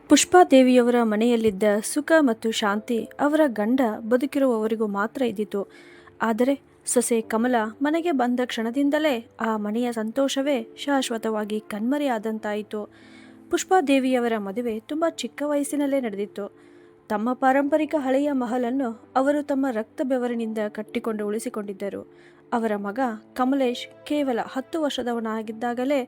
ಪುಷ್ಪಾದೇವಿಯವರ ಮನೆಯಲ್ಲಿದ್ದ ಸುಖ ಮತ್ತು ಶಾಂತಿ ಅವರ ಗಂಡ ಬದುಕಿರುವವರಿಗೂ ಮಾತ್ರ ಇದ್ದಿತು. ಆದರೆ ಸೊಸೆ ಕಮಲ ಮನೆಗೆ ಬಂದ ಕ್ಷಣದಿಂದಲೇ ಆ ಮನೆಯ ಸಂತೋಷವೇ ಶಾಶ್ವತವಾಗಿ ಕಣ್ಮರೆಯಾದಂತಾಯಿತು. ಪುಷ್ಪಾದೇವಿಯವರ ಮದುವೆ ತುಂಬ ಚಿಕ್ಕ ವಯಸ್ಸಿನಲ್ಲೇ ನಡೆದಿತ್ತು. ತಮ್ಮ ಪಾರಂಪರಿಕ ಹಳೆಯ ಮಹಲನ್ನು ಅವರು ತಮ್ಮ ರಕ್ತ ಬೆವರಿನಿಂದ ಕಟ್ಟಿಕೊಂಡು ಉಳಿಸಿಕೊಂಡಿದ್ದರು. ಅವರ ಮಗ ಕಮಲೇಶ್ ಕೇವಲ 10 ವರ್ಷದವನಾಗಿದ್ದಾಗಲೇ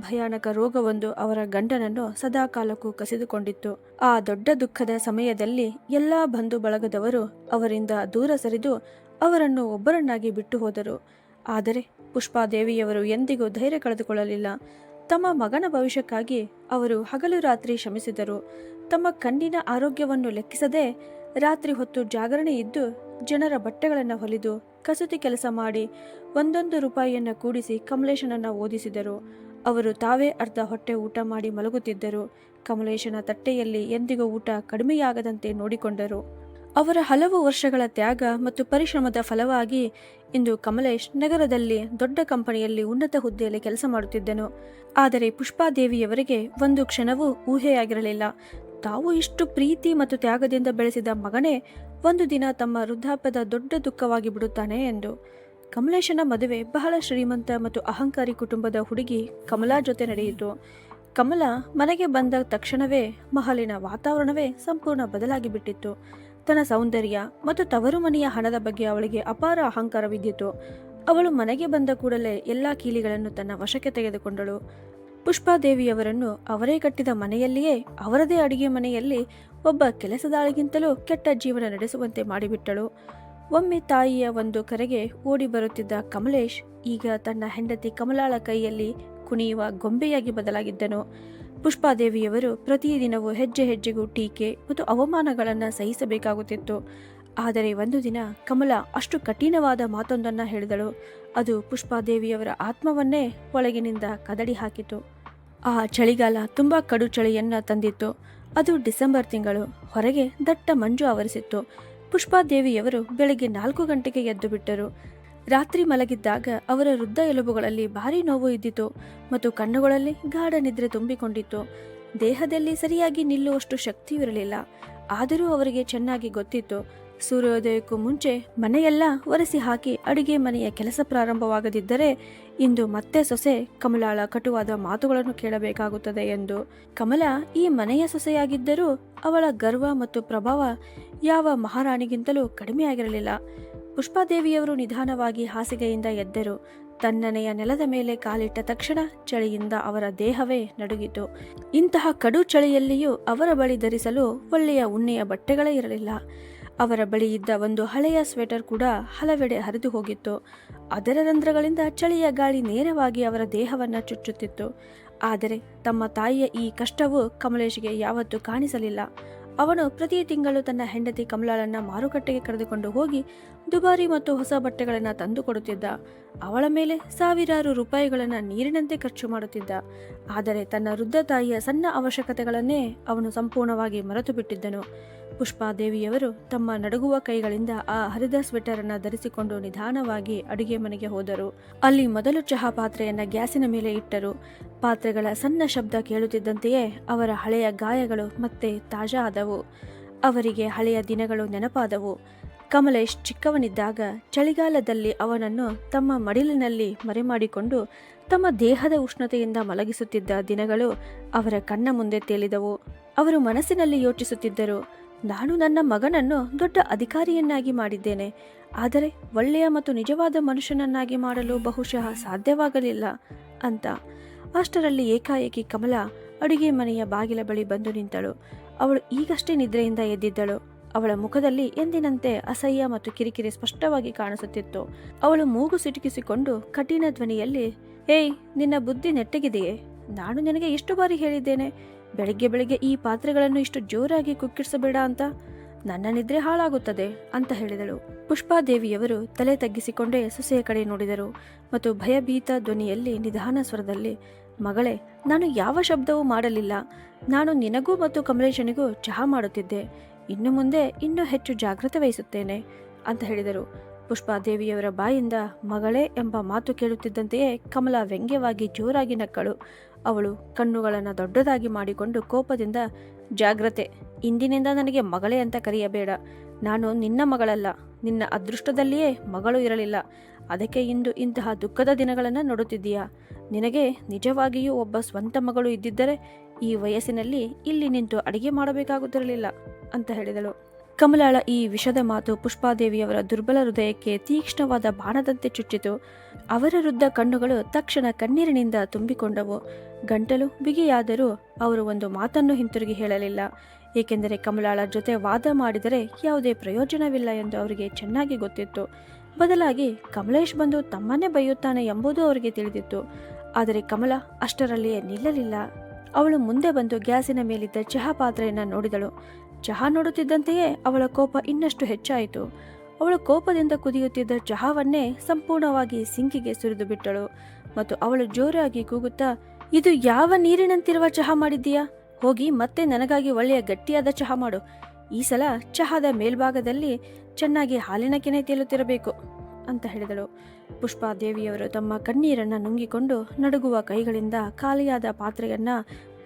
ಭಯಾನಕ ರೋಗವೊಂದು ಅವರ ಗಂಡನನ್ನು ಸದಾಕಾಲಕ್ಕೂ ಕಸಿದುಕೊಂಡಿತ್ತು. ಆ ದೊಡ್ಡ ದುಃಖದ ಸಮಯದಲ್ಲಿ ಎಲ್ಲ ಬಂಧು ಬಳಗದವರು ಅವರಿಂದ ದೂರ ಸರಿದು ಅವರನ್ನು ಒಬ್ಬರನ್ನಾಗಿ ಬಿಟ್ಟು ಹೋದರು. ಆದರೆ ಪುಷ್ಪಾದೇವಿಯವರು ಎಂದಿಗೂ ಧೈರ್ಯ ಕಳೆದುಕೊಳ್ಳಲಿಲ್ಲ. ತಮ್ಮ ಮಗನ ಭವಿಷ್ಯಕ್ಕಾಗಿ ಅವರು ಹಗಲು ರಾತ್ರಿ ಶ್ರಮಿಸಿದರು. ತಮ್ಮ ಕಣ್ಣಿನ ಆರೋಗ್ಯವನ್ನು ಲೆಕ್ಕಿಸದೆ ರಾತ್ರಿ ಹೊತ್ತು ಜಾಗರಣೆ ಇದ್ದು ಜನರ ಬಟ್ಟೆಗಳನ್ನು ಹೊಲಿದು ಕಸೂತಿ ಕೆಲಸ ಮಾಡಿ ಒಂದೊಂದು ರೂಪಾಯಿಯನ್ನು ಕೂಡಿಸಿ ಕಮಲೇಶನನ್ನು ಓದಿಸಿದರು. ಅವರು ತಾವೇ ಅರ್ಧ ಹೊಟ್ಟೆ ಊಟ ಮಾಡಿ ಮಲಗುತ್ತಿದ್ದರು. ಕಮಲೇಶನ ತಟ್ಟೆಯಲ್ಲಿ ಎಂದಿಗೂ ಊಟ ಕಡಿಮೆಯಾಗದಂತೆ ನೋಡಿಕೊಂಡರು. ಅವರ ಹಲವು ವರ್ಷಗಳ ತ್ಯಾಗ ಮತ್ತು ಪರಿಶ್ರಮದ ಫಲವಾಗಿ ಇಂದು ಕಮಲೇಶ್ ನಗರದಲ್ಲಿ ದೊಡ್ಡ ಕಂಪನಿಯಲ್ಲಿ ಉನ್ನತ ಹುದ್ದೆಯಲ್ಲಿ ಕೆಲಸ ಮಾಡುತ್ತಿದ್ದನು. ಆದರೆ ಪುಷ್ಪಾದೇವಿಯವರಿಗೆ ಒಂದು ಕ್ಷಣವೂ ಊಹೆಯಾಗಿರಲಿಲ್ಲ, ತಾವು ಇಷ್ಟು ಪ್ರೀತಿ ಮತ್ತು ತ್ಯಾಗದಿಂದ ಬೆಳೆಸಿದ ಮಗನೇ ಒಂದು ದಿನ ತಮ್ಮ ವೃದ್ಧಾಪ್ಯದ ದೊಡ್ಡ ದುಃಖವಾಗಿ ಬಿಡುತ್ತಾನೆ ಎಂದು. ಕಮಲೇಶನ ಮದುವೆ ಬಹಳ ಶ್ರೀಮಂತ ಮತ್ತು ಅಹಂಕಾರಿ ಕುಟುಂಬದ ಹುಡುಗಿ ಕಮಲಾ ಜೊತೆ ನಡೆಯಿತು. ಕಮಲಾ ಮನೆಗೆ ಬಂದ ತಕ್ಷಣವೇ ಮಹಲಿನ ವಾತಾವರಣವೇ ಸಂಪೂರ್ಣ ಬದಲಾಗಿ ಬಿಟ್ಟಿತ್ತು. ತನ್ನ ಸೌಂದರ್ಯ ಮತ್ತು ತವರು ಮನೆಯ ಹಣದ ಬಗ್ಗೆ ಅವಳಿಗೆ ಅಪಾರ ಅಹಂಕಾರವಿದ್ದಿತು. ಅವಳು ಮನೆಗೆ ಬಂದ ಕೂಡಲೇ ಎಲ್ಲ ಕೀಲಿಗಳನ್ನು ತನ್ನ ವಶಕ್ಕೆ ತೆಗೆದುಕೊಂಡಳು. ಪುಷ್ಪಾದೇವಿಯವರನ್ನು ಅವರೇ ಕಟ್ಟಿದ ಮನೆಯಲ್ಲಿಯೇ ಅವರದೇ ಅಡಿಗೆ ಮನೆಯಲ್ಲಿ ಒಬ್ಬ ಕೆಲಸದಾಳಿಗಿಂತಲೂ ಕೆಟ್ಟ ಜೀವನ ನಡೆಸುವಂತೆ ಮಾಡಿಬಿಟ್ಟಳು. ಒಮ್ಮೆ ತಾಯಿಯ ಒಂದು ಕರೆಗೆ ಓಡಿ ಬರುತ್ತಿದ್ದ ಕಮಲೇಶ್ ಈಗ ತನ್ನ ಹೆಂಡತಿ ಕಮಲಾಳ ಕೈಯಲ್ಲಿ ಕುಣಿಯುವ ಗೊಂಬೆಯಾಗಿ ಬದಲಾಗಿದ್ದನು. ಪುಷ್ಪಾದೇವಿಯವರು ಪ್ರತಿದಿನವೂ ಹೆಜ್ಜೆ ಹೆಜ್ಜೆಗೂ ಟೀಕೆ ಮತ್ತು ಅವಮಾನಗಳನ್ನು ಸಹಿಸಬೇಕಾಗುತ್ತಿತ್ತು. ಆದರೆ ಒಂದು ದಿನ ಕಮಲಾ ಅಷ್ಟು ಕಠಿಣವಾದ ಮಾತೊಂದನ್ನು ಹೇಳಿದಳು. ಅದು ಪುಷ್ಪಾದೇವಿಯವರ ಆತ್ಮವನ್ನೇ ಒಳಗಿನಿಂದ ಕದಡಿ ಹಾಕಿತು. ಆ ಚಳಿಗಾಲ ತುಂಬ ಕಡು ಚಳಿಯನ್ನು ತಂದಿತ್ತು. ಅದು ಡಿಸೆಂಬರ್ ತಿಂಗಳು. ಹೊರಗೆ ದಟ್ಟ ಮಂಜು ಆವರಿಸಿತ್ತು. ಪುಷ್ಪಾದೇವಿಯವರು ಬೆಳಗ್ಗೆ 4 ಗಂಟೆಗೆ ಎದ್ದು ಬಿಟ್ಟರು. ರಾತ್ರಿ ಮಲಗಿದ್ದಾಗ ಅವರ ವೃದ್ಧ ಎಲುಬುಗಳಲ್ಲಿ ಭಾರೀ ನೋವು ಇದ್ದಿತು ಮತ್ತು ಕಣ್ಣುಗಳಲ್ಲಿ ಗಾಢ ನಿದ್ರೆ ತುಂಬಿಕೊಂಡಿತ್ತು. ದೇಹದಲ್ಲಿ ಸರಿಯಾಗಿ ನಿಲ್ಲುವಷ್ಟು ಶಕ್ತಿಯಿರಲಿಲ್ಲ. ಆದರೂ ಅವರಿಗೆ ಚೆನ್ನಾಗಿ ಗೊತ್ತಿತ್ತು, ಸೂರ್ಯೋದಯಕ್ಕೂ ಮುಂಚೆ ಮನೆಯೆಲ್ಲ ಒರೆಸಿ ಹಾಕಿ ಅಡುಗೆ ಮನೆಯ ಕೆಲಸ ಪ್ರಾರಂಭವಾಗದಿದ್ದರೆ ಇಂದು ಮತ್ತೆ ಸೊಸೆ ಕಮಲಾಳ ಕಟುವಾದ ಮಾತುಗಳನ್ನು ಕೇಳಬೇಕಾಗುತ್ತದೆ ಎಂದು. ಕಮಲಾ ಈ ಮನೆಯ ಸೊಸೆಯಾಗಿದ್ದರೂ ಅವಳ ಗರ್ವ ಮತ್ತು ಪ್ರಭಾವ ಯಾವ ಮಹಾರಾಣಿಗಿಂತಲೂ ಕಡಿಮೆಯಾಗಿರಲಿಲ್ಲ. ಪುಷ್ಪಾದೇವಿಯವರು ನಿಧಾನವಾಗಿ ಹಾಸಿಗೆಯಿಂದ ಎದ್ದರು. ತಣ್ಣನೆಯ ನೆಲದ ಮೇಲೆ ಕಾಲಿಟ್ಟ ತಕ್ಷಣ ಚಳಿಯಿಂದ ಅವರ ದೇಹವೇ ನಡುಗಿತು. ಇಂತಹ ಕಡು ಚಳಿಯಲ್ಲಿಯೂ ಅವರ ಬಳಿ ಧರಿಸಲು ಒಳ್ಳೆಯ ಉಣ್ಣೆಯ ಬಟ್ಟೆಗಳೇ ಇರಲಿಲ್ಲ. ಅವರ ಬಳಿ ಇದ್ದ ಒಂದು ಹಳೆಯ ಸ್ವೆಟರ್ ಕೂಡ ಹಲವೆಡೆ ಹರಿದು ಹೋಗಿತ್ತು. ಅದರ ರಂಧ್ರಗಳಿಂದ ಚಳಿಯ ಗಾಳಿ ನೇರವಾಗಿ ಅವರ ದೇಹವನ್ನು ಚುಚ್ಚುತ್ತಿತ್ತು. ಆದರೆ ತಮ್ಮ ತಾಯಿಯ ಈ ಕಷ್ಟವು ಕಮಲೇಶ್ಗೆ ಯಾವತ್ತೂ ಕಾಣಿಸಲಿಲ್ಲ. ಅವನು ಪ್ರತಿ ತಿಂಗಳು ತನ್ನ ಹೆಂಡತಿ ಕಮಲಾಳನ್ನ ಮಾರುಕಟ್ಟೆಗೆ ಕರೆದುಕೊಂಡು ಹೋಗಿ ದುಬಾರಿ ಮತ್ತು ಹೊಸ ಬಟ್ಟೆಗಳನ್ನು ತಂದು ಕೊಡುತ್ತಿದ್ದ. ಅವಳ ಮೇಲೆ ಸಾವಿರಾರು ರೂಪಾಯಿಗಳನ್ನು ನೀರಿನಂತೆ ಖರ್ಚು ಮಾಡುತ್ತಿದ್ದ. ಆದರೆ ತನ್ನ ವೃದ್ಧ ತಾಯಿಯ ಸಣ್ಣ ಅವಶ್ಯಕತೆಗಳನ್ನೇ ಅವನು ಸಂಪೂರ್ಣವಾಗಿ ಮರೆತು ಬಿಟ್ಟಿದ್ದನು. ಪುಷ್ಪಾದೇವಿಯವರು ತಮ್ಮ ನಡುಗುವ ಕೈಗಳಿಂದ ಆ ಹರಿದ ಸ್ವೆಟರ್ ಅನ್ನು ಧರಿಸಿಕೊಂಡು ನಿಧಾನವಾಗಿ ಅಡುಗೆ ಮನೆಗೆ ಹೋದರು. ಅಲ್ಲಿ ಮೊದಲು ಚಹಾ ಪಾತ್ರೆಯನ್ನ ಗ್ಯಾಸಿನ ಮೇಲೆ ಇಟ್ಟರು. ಪಾತ್ರೆಗಳ ಸಣ್ಣ ಶಬ್ದ ಕೇಳುತ್ತಿದ್ದಂತೆಯೇ ಅವರ ಹಳೆಯ ಗಾಯಗಳು ಮತ್ತೆ ತಾಜಾ ಆದವು. ಅವರಿಗೆ ಹಳೆಯ ದಿನಗಳು ನೆನಪಾದವು. ಕಮಲೇಶ್ ಚಿಕ್ಕವನಿದ್ದಾಗ ಚಳಿಗಾಲದಲ್ಲಿ ಅವನನ್ನು ತಮ್ಮ ಮಡಿಲಿನಲ್ಲಿ ಮರೆಮಾಡಿಕೊಂಡು ತಮ್ಮ ದೇಹದ ಉಷ್ಣತೆಯಿಂದ ಮಲಗಿಸುತ್ತಿದ್ದ ದಿನಗಳು ಅವರ ಕಣ್ಣ ಮುಂದೆ ತೇಲಿದವು. ಅವರು ಮನಸ್ಸಿನಲ್ಲಿ ಯೋಚಿಸುತ್ತಿದ್ದರು, ನಾನು ನನ್ನ ಮಗನನ್ನು ದೊಡ್ಡ ಅಧಿಕಾರಿಯನ್ನಾಗಿ ಮಾಡಿದ್ದೇನೆ, ಆದರೆ ಒಳ್ಳೆಯ ಮತ್ತು ನಿಜವಾದ ಮನುಷ್ಯನನ್ನಾಗಿ ಮಾಡಲು ಬಹುಶಃ ಸಾಧ್ಯವಾಗಲಿಲ್ಲ ಅಂತ. ಅಷ್ಟರಲ್ಲಿ ಏಕಾಏಕಿ ಕಮಲಾ ಅಡುಗೆ ಮನೆಯ ಬಾಗಿಲ ಬಳಿ ಬಂದು ನಿಂತಳು. ಅವಳು ಈಗಷ್ಟೇ ನಿದ್ರೆಯಿಂದ ಎದ್ದಿದ್ದಳು. ಅವಳ ಮುಖದಲ್ಲಿ ಎಂದಿನಂತೆ ಅಸಹ್ಯ ಮತ್ತು ಕಿರಿಕಿರಿ ಸ್ಪಷ್ಟವಾಗಿ ಕಾಣಿಸುತ್ತಿತ್ತು. ಅವಳು ಮೂಗು ಸಿಟುಕಿಸಿಕೊಂಡು ಕಠಿಣ ಧ್ವನಿಯಲ್ಲಿ, ಏಯ್, ನಿನ್ನ ಬುದ್ಧಿ ನೆಟ್ಟಗಿದೆಯೇ? ನಾನು ನಿನಗೆ ಎಷ್ಟು ಬಾರಿ ಹೇಳಿದ್ದೇನೆ, ಬೆಳಿಗ್ಗೆ ಬೆಳಿಗ್ಗೆ ಈ ಪಾತ್ರೆಗಳನ್ನು ಇಷ್ಟು ಜೋರಾಗಿ ಕುಕ್ಕಿಡಿಸಬೇಡ ಅಂತ. ನನ್ನ ನಿದ್ರೆ ಹಾಳಾಗುತ್ತದೆ ಅಂತ ಹೇಳಿದಳು. ಪುಷ್ಪಾದೇವಿಯವರು ತಲೆ ತಗ್ಗಿಸಿಕೊಂಡೇ ಸೊಸೆಯ ಕಡೆ ನೋಡಿದರು ಮತ್ತು ಭಯಭೀತ ಧ್ವನಿಯಲ್ಲಿ ನಿಧಾನ ಸ್ವರದಲ್ಲಿ, ಮಗಳೇ, ನಾನು ಯಾವ ಶಬ್ದವೂ ಮಾಡಲಿಲ್ಲ. ನಾನು ನಿನಗೂ ಮತ್ತು ಕಮಲೇಶನಿಗೂ ಚಹಾ ಮಾಡುತ್ತಿದ್ದೆ. ಇನ್ನು ಮುಂದೆ ಇನ್ನೂ ಹೆಚ್ಚು ಜಾಗ್ರತೆ ವಹಿಸುತ್ತೇನೆ ಅಂತ ಹೇಳಿದರು. ಪುಷ್ಪಾದೇವಿಯವರ ಬಾಯಿಂದ ಮಗಳೇ ಎಂಬ ಮಾತು ಕೇಳುತ್ತಿದ್ದಂತೆಯೇ ಕಮಲಾ ವ್ಯಂಗ್ಯವಾಗಿ ಜೋರಾಗಿ ನಕ್ಕಳು. ಅವಳು ಕಣ್ಣುಗಳನ್ನು ದೊಡ್ಡದಾಗಿ ಮಾಡಿಕೊಂಡು ಕೋಪದಿಂದ, ಜಾಗ್ರತೆ, ಇಂದಿನಿಂದ ನನಗೆ ಮಗಳೇ ಅಂತ ಕರೆಯಬೇಡ. ನಾನು ನಿನ್ನ ಮಗಳಲ್ಲ. ನಿನ್ನ ಅದೃಷ್ಟದಲ್ಲಿಯೇ ಮಗಳು ಇರಲಿಲ್ಲ. ಅದಕ್ಕೆ ಇಂದು ಇಂತಹ ದುಃಖದ ದಿನಗಳನ್ನು ನೋಡುತ್ತಿದ್ದೀಯಾ? ನಿನಗೆ ನಿಜವಾಗಿಯೂ ಒಬ್ಬ ಸ್ವಂತ ಮಗಳು ಇದ್ದಿದ್ದರೆ ಈ ವಯಸ್ಸಿನಲ್ಲಿ ಇಲ್ಲಿ ನಿಂತು ಅಡಿಗೆ ಮಾಡಬೇಕಾಗುತ್ತಿರಲಿಲ್ಲ ಅಂತ ಹೇಳಿದಳು. ಕಮಲಾಳ ಈ ವಿಷದ ಮಾತು ಪುಷ್ಪಾದೇವಿಯವರ ದುರ್ಬಲ ಹೃದಯಕ್ಕೆ ತೀಕ್ಷ್ಣವಾದ ಬಾಣದಂತೆ ಚುಚ್ಚಿತು. ಅವರ ವೃದ್ಧ ಕಣ್ಣುಗಳು ತಕ್ಷಣ ಕಣ್ಣೀರಿನಿಂದ ತುಂಬಿಕೊಂಡವು. ಗಂಟಲು ಬಿಗಿಯಾದರೂ ಅವರು ಒಂದು ಮಾತನ್ನು ಹಿಂತಿರುಗಿ ಹೇಳಲಿಲ್ಲ. ಏಕೆಂದರೆ ಕಮಲಾಳ ಜೊತೆ ವಾದ ಮಾಡಿದರೆ ಯಾವುದೇ ಪ್ರಯೋಜನವಿಲ್ಲ ಎಂದು ಅವರಿಗೆ ಚೆನ್ನಾಗಿ ಗೊತ್ತಿತ್ತು. ಬದಲಾಗಿ ಕಮಲೇಶ್ ಬಂದು ತಮ್ಮನ್ನೇ ಬೈಯುತ್ತಾನೆ ಎಂಬುದು ಅವರಿಗೆ ತಿಳಿದಿತ್ತು. ಆದರೆ ಕಮಲಾ ಅಷ್ಟರಲ್ಲಿಯೇ ನಿಲ್ಲಲಿಲ್ಲ. ಅವಳು ಮುಂದೆ ಬಂದು ಗ್ಯಾಸಿನ ಮೇಲಿದ್ದ ಚಹಾ ಪಾತ್ರೆಯನ್ನು ನೋಡಿದಳು. ಚಹಾ ನೋಡುತ್ತಿದ್ದಂತೆಯೇ ಅವಳ ಕೋಪ ಇನ್ನಷ್ಟು ಹೆಚ್ಚಾಯಿತು. ಅವಳು ಕೋಪದಿಂದ ಕುದಿಯುತ್ತಿದ್ದ ಚಹಾವನ್ನೇ ಸಂಪೂರ್ಣವಾಗಿ ಸಿಂಕಿಗೆ ಸುರಿದು ಬಿಟ್ಟಳು ಮತ್ತು ಅವಳು ಜೋರಾಗಿ ಕೂಗುತ್ತಾ, ಇದು ಯಾವ ನೀರಿನಂತಿರುವ ಚಹಾ ಮಾಡಿದ್ದೀಯಾ? ಹೋಗಿ ಮತ್ತೆ ನನಗಾಗಿ ಒಳ್ಳೆಯ ಗಟ್ಟಿಯಾದ ಚಹಾ ಮಾಡು. ಈ ಸಲ ಚಹಾದ ಮೇಲ್ಭಾಗದಲ್ಲಿ ಚೆನ್ನಾಗಿ ಹಾಲಿನ ಕೆನೆ ತೇಲುತ್ತಿರಬೇಕು ಅಂತ ಹೇಳಿದಳು. ಪುಷ್ಪಾದೇವಿಯವರು ತಮ್ಮ ಕಣ್ಣೀರನ್ನು ನುಂಗಿಕೊಂಡು ನಡುಗುವ ಕೈಗಳಿಂದ ಖಾಲಿಯಾದ ಪಾತ್ರೆಯನ್ನ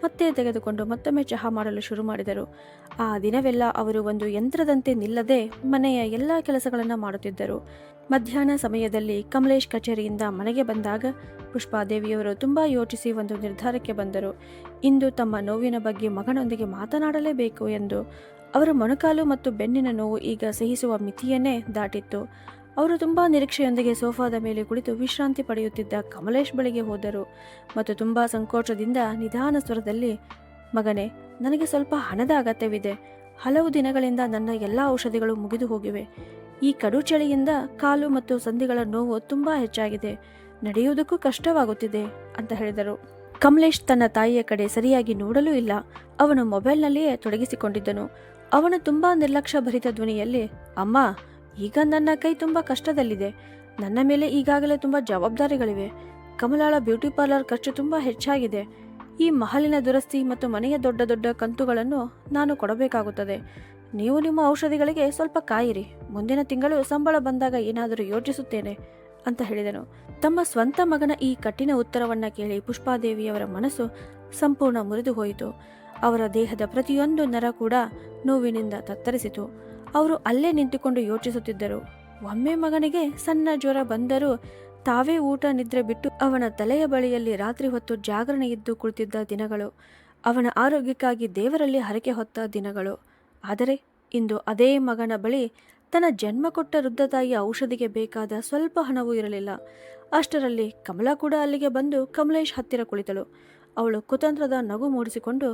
ಮತ್ತೆ ತೆಗೆದುಕೊಂಡು ಮತ್ತೊಮ್ಮೆ ಚಹಾ ಮಾಡಲು ಶುರು ಮಾಡಿದರು. ಆ ದಿನವೆಲ್ಲ ಅವರು ಒಂದು ಯಂತ್ರದಂತೆ ನಿಲ್ಲದೆ ಮನೆಯ ಎಲ್ಲ ಕೆಲಸಗಳನ್ನು ಮಾಡುತ್ತಿದ್ದರು. ಮಧ್ಯಾಹ್ನ ಸಮಯದಲ್ಲಿ ಕಮಲೇಶ್ ಕಚೇರಿಯಿಂದ ಮನೆಗೆ ಬಂದಾಗ ಪುಷ್ಪಾದೇವಿಯವರು ತುಂಬ ಯೋಚಿಸಿ ಒಂದು ನಿರ್ಧಾರಕ್ಕೆ ಬಂದರು. ಇಂದು ತಮ್ಮ ನೋವಿನ ಬಗ್ಗೆ ಮಗನೊಂದಿಗೆ ಮಾತನಾಡಲೇಬೇಕು ಎಂದು. ಅವರ ಮೊಣಕಾಲು ಮತ್ತು ಬೆನ್ನಿನ ನೋವು ಈಗ ಸಹಿಸುವ ಮಿತಿಯನ್ನೇ ದಾಟಿತ್ತು. ಅವರು ತುಂಬ ನಿರೀಕ್ಷೆಯೊಂದಿಗೆ ಸೋಫಾದ ಮೇಲೆ ಕುಳಿತು ವಿಶ್ರಾಂತಿ ಪಡೆಯುತ್ತಿದ್ದ ಕಮಲೇಶ್ ಬಳಿಗೆ ಹೋದರು ಮತ್ತು ತುಂಬ ಸಂಕೋಚದಿಂದ ನಿಧಾನ ಸ್ವರದಲ್ಲಿ, ಮಗನೇ, ನನಗೆ ಸ್ವಲ್ಪ ಹಣದ ಅಗತ್ಯವಿದೆ. ಹಲವು ದಿನಗಳಿಂದ ನನ್ನ ಎಲ್ಲ ಔಷಧಿಗಳು ಮುಗಿದು ಹೋಗಿವೆ. ಈ ಕಡು ಚಳಿಯಿಂದ ಕಾಲು ಮತ್ತು ಸಂಧಿಗಳ ನೋವು ತುಂಬ ಹೆಚ್ಚಾಗಿದೆ. ನಡೆಯುವುದಕ್ಕೂ ಕಷ್ಟವಾಗುತ್ತಿದೆ ಅಂತ ಹೇಳಿದರು. ಕಮಲೇಶ್ ತನ್ನ ತಾಯಿಯ ಕಡೆ ಸರಿಯಾಗಿ ನೋಡಲೂ ಇಲ್ಲ. ಅವನು ಮೊಬೈಲ್ನಲ್ಲಿಯೇ ತೊಡಗಿಸಿಕೊಂಡಿದ್ದನು. ಅವನು ತುಂಬ ನಿರ್ಲಕ್ಷ್ಯ ಭರಿತ ಧ್ವನಿಯಲ್ಲಿ, ಅಮ್ಮ, ಈಗ ನನ್ನ ಕೈ ತುಂಬ ಕಷ್ಟದಲ್ಲಿದೆ. ನನ್ನ ಮೇಲೆ ಈಗಾಗಲೇ ತುಂಬ ಜವಾಬ್ದಾರಿಗಳಿವೆ. ಕಮಲಾಳ ಬ್ಯೂಟಿ ಪಾರ್ಲರ್ ಖರ್ಚು ತುಂಬ ಹೆಚ್ಚಾಗಿದೆ. ಈ ಮಹಲಿನ ದುರಸ್ತಿ ಮತ್ತು ಮನೆಯ ದೊಡ್ಡ ದೊಡ್ಡ ಕಂತುಗಳನ್ನು ನಾನು ಕೊಡಬೇಕಾಗುತ್ತದೆ. ನೀವು ನಿಮ್ಮ ಔಷಧಿಗಳಿಗೆ ಸ್ವಲ್ಪ ಕಾಯಿರಿ. ಮುಂದಿನ ತಿಂಗಳು ಸಂಬಳ ಬಂದಾಗ ಏನಾದರೂ ಯೋಚಿಸುತ್ತೇನೆ ಅಂತ ಹೇಳಿದನು. ತಮ್ಮ ಸ್ವಂತ ಮಗನ ಈ ಕಠಿಣ ಉತ್ತರವನ್ನ ಕೇಳಿ ಪುಷ್ಪಾದೇವಿಯವರ ಮನಸ್ಸು ಸಂಪೂರ್ಣ ಮುರಿದು ಹೋಯಿತು. ಅವರ ದೇಹದ ಪ್ರತಿಯೊಂದು ನರ ಕೂಡ ನೋವಿನಿಂದ ತತ್ತರಿಸಿತು. ಅವರು ಅಲ್ಲೇ ನಿಂತುಕೊಂಡು ಯೋಚಿಸುತ್ತಿದ್ದರು. ಒಮ್ಮೆ ಮಗನಿಗೆ ಸಣ್ಣ ಜ್ವರ ಬಂದರೂ ತಾವೇ ಊಟ ನಿದ್ರೆ ಬಿಟ್ಟು ಅವನ ತಲೆಯ ಬಳಿಯಲ್ಲಿ ರಾತ್ರಿ ಹೊತ್ತು ಜಾಗರಣೆ ಇದ್ದು ಕುಳಿತಿದ್ದ ದಿನಗಳು, ಅವನ ಆರೋಗ್ಯಕ್ಕಾಗಿ ದೇವರಲ್ಲಿ ಹರಕೆ ಹೊತ್ತ ದಿನಗಳು. ಆದರೆ ಇಂದು ಅದೇ ಮಗನ ಬಳಿ ತನ್ನ ಜನ್ಮ ಕೊಟ್ಟ ವೃದ್ಧ ತಾಯಿಯ ಔಷಧಿಗೆ ಬೇಕಾದ ಸ್ವಲ್ಪ ಹಣವೂ ಇರಲಿಲ್ಲ. ಅಷ್ಟರಲ್ಲಿ ಕಮಲಾ ಕೂಡ ಅಲ್ಲಿಗೆ ಬಂದು ಕಮಲೇಶ್ ಹತ್ತಿರ ಕುಳಿತಳು. ಅವಳು ಕುತಂತ್ರದ ನಗು ಮೂಡಿಸಿಕೊಂಡು,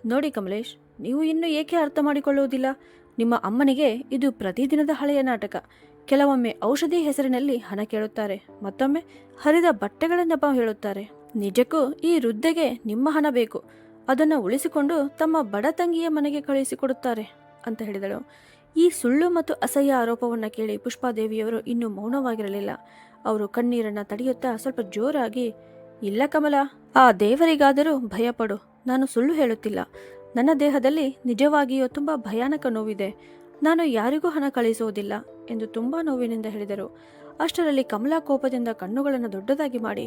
ನೋಡಿ ಕಮಲೇಶ್, ನೀವು ಇನ್ನೂ ಏಕೆ ಅರ್ಥ ಮಾಡಿಕೊಳ್ಳುವುದಿಲ್ಲ? ನಿಮ್ಮ ಅಮ್ಮನಿಗೆ ಇದು ಪ್ರತಿದಿನದ ಹಳೆಯ ನಾಟಕ. ಕೆಲವೊಮ್ಮೆ ಔಷಧಿ ಹೆಸರಿನಲ್ಲಿ ಹಣ ಕೇಳುತ್ತಾರೆ, ಮತ್ತೊಮ್ಮೆ ಹರಿದ ಬಟ್ಟೆಗಳ ನೆಪ ಹೇಳುತ್ತಾರೆ. ನಿಜಕ್ಕೂ ಈ ವೃದ್ಧೆಗೆ ನಿಮ್ಮ ಹಣ ಬೇಕು. ಅದನ್ನು ಉಳಿಸಿಕೊಂಡು ತಮ್ಮ ಬಡ ತಂಗಿಯ ಮನೆಗೆ ಕಳುಹಿಸಿಕೊಡುತ್ತಾರೆ ಅಂತ ಹೇಳಿದಳು. ಈ ಸುಳ್ಳು ಮತ್ತು ಅಸಹ್ಯ ಆರೋಪವನ್ನು ಕೇಳಿ ಪುಷ್ಪಾದೇವಿಯವರು ಇನ್ನೂ ಮೌನವಾಗಿರಲಿಲ್ಲ. ಅವರು ಕಣ್ಣೀರನ್ನು ತಡೆಯುತ್ತಾ ಸ್ವಲ್ಪ ಜೋರಾಗಿ, ಇಲ್ಲ ಕಮಲಾ, ಆ ದೇವರಿಗಾದರೂ ಭಯಪಡು. ನಾನು ಸುಳ್ಳು ಹೇಳುತ್ತಿಲ್ಲ. ನನ್ನ ದೇಹದಲ್ಲಿ ನಿಜವಾಗಿಯೂ ತುಂಬ ಭಯಾನಕ ನೋವಿದೆ. ನಾನು ಯಾರಿಗೂ ಹಣ ಕಳಿಸುವುದಿಲ್ಲ ಎಂದು ತುಂಬ ನೋವಿನಿಂದ ಹೇಳಿದರು. ಅಷ್ಟರಲ್ಲಿ ಕಮಲಾ ಕೋಪದಿಂದ ಕಣ್ಣುಗಳನ್ನು ದೊಡ್ಡದಾಗಿ ಮಾಡಿ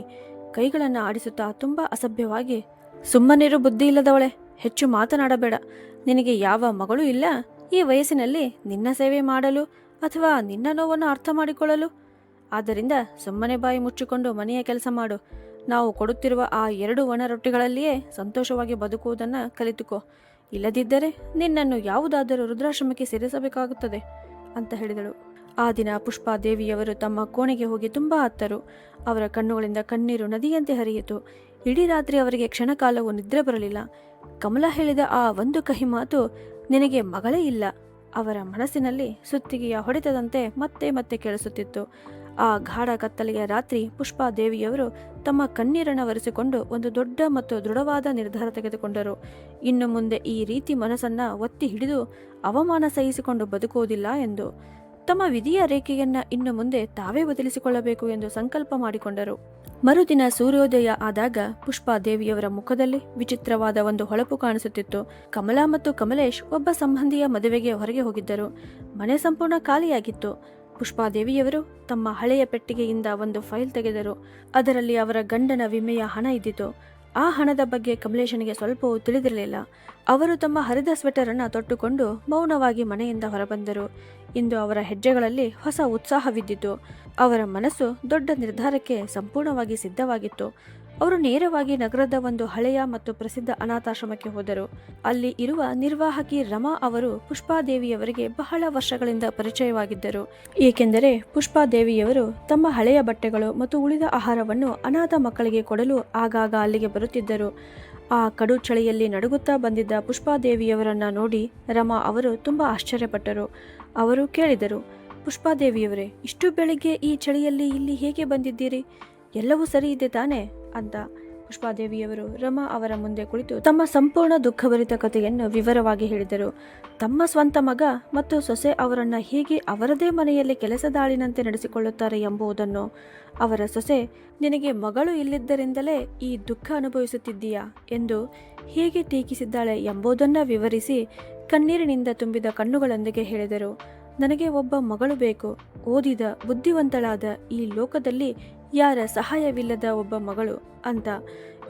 ಕೈಗಳನ್ನು ಆಡಿಸುತ್ತಾ ತುಂಬ ಅಸಭ್ಯವಾಗಿ, ಸುಮ್ಮನಿರು ಬುದ್ಧಿ ಇಲ್ಲದವಳೆ, ಹೆಚ್ಚು ಮಾತನಾಡಬೇಡ. ನಿನಗೆ ಯಾವ ಮಗಳೂ ಇಲ್ಲ ಈ ವಯಸ್ಸಿನಲ್ಲಿ ನಿನ್ನ ಸೇವೆ ಮಾಡಲು ಅಥವಾ ನಿನ್ನ ನೋವನ್ನು ಅರ್ಥ ಮಾಡಿಕೊಳ್ಳಲು. ಆದ್ದರಿಂದ ಸುಮ್ಮನೆ ಬಾಯಿ ಮುಚ್ಚಿಕೊಂಡು ಮನೆಯ ಕೆಲಸ ಮಾಡು. ನಾವು ಕೊಡುತ್ತಿರುವ ಆ 2 ಒಣ ರೊಟ್ಟಿಗಳಲ್ಲಿಯೇ ಸಂತೋಷವಾಗಿ ಬದುಕುವುದನ್ನು ಕಲಿತುಕೋ. ಇಲ್ಲದಿದ್ದರೆ ನಿನ್ನನ್ನು ಯಾವುದಾದರೂ ವೃದ್ಧಾಶ್ರಮಕ್ಕೆ ಸೇರಿಸಬೇಕಾಗುತ್ತದೆ ಅಂತ ಹೇಳಿದಳು. ಆ ದಿನ ಪುಷ್ಪಾದೇವಿಯವರು ತಮ್ಮ ಕೋಣೆಗೆ ಹೋಗಿ ತುಂಬ ಅತ್ತರು. ಅವರ ಕಣ್ಣುಗಳಿಂದ ಕಣ್ಣೀರು ನದಿಯಂತೆ ಹರಿಯಿತು. ಇಡೀ ರಾತ್ರಿ ಅವರಿಗೆ ಕ್ಷಣಕಾಲವೂ ನಿದ್ರೆ ಬರಲಿಲ್ಲ. ಕಮಲಾ ಹೇಳಿದ ಆ ಒಂದು ಕಹಿ ಮಾತು, ನಿನಗೆ ಮಗಳೇ ಇಲ್ಲ, ಅವರ ಮನಸ್ಸಿನಲ್ಲಿ ಸುತ್ತಿಗೆಯ ಹೊಡೆತದಂತೆ ಮತ್ತೆ ಮತ್ತೆ ಕೇಳಿಸುತ್ತಿತ್ತು. ಆ ಗಾಢ ಕತ್ತಲೆಯ ರಾತ್ರಿ ಪುಷ್ಪಾದೇವಿಯವರು ತಮ್ಮ ಕಣ್ಣೀರನ್ನು ಒರೆಸಿಕೊಂಡು ಒಂದು ದೊಡ್ಡ ಮತ್ತು ದೃಢವಾದ ನಿರ್ಧಾರ ತೆಗೆದುಕೊಂಡರು. ಇನ್ನು ಮುಂದೆ ಈ ರೀತಿ ಮನಸ್ಸನ್ನ ಒತ್ತಿ ಹಿಡಿದು ಅವಮಾನ ಸಹಿಸಿಕೊಂಡು ಬದುಕುವುದಿಲ್ಲ ಎಂದು. ತಮ್ಮ ವಿಧಿಯ ರೇಖೆಯನ್ನ ಇನ್ನು ಮುಂದೆ ತಾವೇ ಬದಲಿಸಿಕೊಳ್ಳಬೇಕು ಎಂದು ಸಂಕಲ್ಪ ಮಾಡಿಕೊಂಡರು. ಮರುದಿನ ಸೂರ್ಯೋದಯ ಆದಾಗ ಪುಷ್ಪಾದೇವಿಯವರ ಮುಖದಲ್ಲಿ ವಿಚಿತ್ರವಾದ ಒಂದು ಹೊಳಪು ಕಾಣಿಸುತ್ತಿತ್ತು. ಕಮಲಾ ಮತ್ತು ಕಮಲೇಶ್ ಒಬ್ಬ ಸಂಬಂಧಿಯ ಮದುವೆಗೆ ಹೊರಗೆ ಹೋಗಿದ್ದರು. ಮನೆ ಸಂಪೂರ್ಣ ಖಾಲಿಯಾಗಿತ್ತು. ಪುಷ್ಪಾದೇವಿಯವರು ತಮ್ಮ ಹಳೆಯ ಪೆಟ್ಟಿಗೆಯಿಂದ ಒಂದು ಫೈಲ್ ತೆಗೆದರು. ಅದರಲ್ಲಿ ಅವರ ಗಂಡನ ವಿಮೆಯ ಹಣ ಇದ್ದಿತು. ಆ ಹಣದ ಬಗ್ಗೆ ಕಮಲೇಶನಿಗೆ ಸ್ವಲ್ಪವೂ ತಿಳಿದಿರಲಿಲ್ಲ. ಅವರು ತಮ್ಮ ಹರಿದ ಸ್ವೆಟರನ್ನು ತೊಟ್ಟುಕೊಂಡು ಮೌನವಾಗಿ ಮನೆಯಿಂದ ಹೊರಬಂದರು. ಇಂದು ಅವರ ಹೆಜ್ಜೆಗಳಲ್ಲಿ ಹೊಸ ಉತ್ಸಾಹವಿದ್ದಿತು. ಅವರ ಮನಸ್ಸು ದೊಡ್ಡ ನಿರ್ಧಾರಕ್ಕೆ ಸಂಪೂರ್ಣವಾಗಿ ಸಿದ್ಧವಾಗಿತ್ತು. ಅವರು ನೇರವಾಗಿ ನಗರದ ಒಂದು ಹಳೆಯ ಮತ್ತು ಪ್ರಸಿದ್ಧ ಅನಾಥಾಶ್ರಮಕ್ಕೆ ಹೋದರು. ಅಲ್ಲಿ ಇರುವ ನಿರ್ವಾಹಕಿ ರಮಾ ಅವರು ಪುಷ್ಪಾದೇವಿಯವರಿಗೆ ಬಹಳ ವರ್ಷಗಳಿಂದ ಪರಿಚಯವಾಗಿದ್ದರು. ಏಕೆಂದರೆ ಪುಷ್ಪಾದೇವಿಯವರು ತಮ್ಮ ಹಳೆಯ ಬಟ್ಟೆಗಳು ಮತ್ತು ಉಳಿದ ಆಹಾರವನ್ನು ಅನಾಥ ಮಕ್ಕಳಿಗೆ ಕೊಡಲು ಆಗಾಗ ಅಲ್ಲಿಗೆ ಬರುತ್ತಿದ್ದರು. ಆ ಕಡು ಚಳಿಯಲ್ಲಿ ನಡುಗುತ್ತಾ ಬಂದಿದ್ದ ಪುಷ್ಪಾದೇವಿಯವರನ್ನ ನೋಡಿ ರಮಾ ಅವರು ತುಂಬಾ ಆಶ್ಚರ್ಯಪಟ್ಟರು. ಅವರು ಕೇಳಿದರು, ಪುಷ್ಪಾದೇವಿಯವರೇ, ಇಷ್ಟು ಬೆಳಿಗ್ಗೆ ಈ ಚಳಿಯಲ್ಲಿ ಇಲ್ಲಿ ಹೇಗೆ ಬಂದಿದ್ದೀರಿ? ಎಲ್ಲವೂ ಸರಿ ಇದೆ ತಾನೇ ಅಂತ ಪುಷ್ಪಾದೇವಿಯವರು ರಮಾ ಅವರ ಮುಂದೆ ಕುಳಿತು ತಮ್ಮ ಸಂಪೂರ್ಣ ದುಃಖಭರಿತ ಕಥೆಯನ್ನು ವಿವರವಾಗಿ ಹೇಳಿದರು. ತಮ್ಮ ಸ್ವಂತ ಮಗ ಮತ್ತು ಸೊಸೆ ಅವರನ್ನ ಹೇಗೆ ಅವರದೇ ಮನೆಯಲ್ಲಿ ಕೆಲಸದಾಳಿನಂತೆ ನಡೆಸಿಕೊಳ್ಳುತ್ತಾರೆ ಎಂಬುದನ್ನು, ಅವರ ಸೊಸೆ ನಿನಗೆ ಮಗಳು ಇಲ್ಲಿದ್ದರಿಂದಲೇ ಈ ದುಃಖ ಅನುಭವಿಸುತ್ತಿದ್ದೀಯಾ ಎಂದು ಹೇಗೆ ಟೀಕಿಸಿದ್ದಾಳೆ ಎಂಬುದನ್ನು ವಿವರಿಸಿ ಕಣ್ಣೀರಿನಿಂದ ತುಂಬಿದ ಕಣ್ಣುಗಳೊಂದಿಗೆ ಹೇಳಿದರು. ನನಗೆ ಒಬ್ಬ ಮಗಳು ಬೇಕು, ಓದಿದ ಬುದ್ಧಿವಂತಳಾದ, ಈ ಲೋಕದಲ್ಲಿ ಯಾರ ಸಹಾಯವಿಲ್ಲದ ಒಬ್ಬ ಮಗಳು ಅಂತ.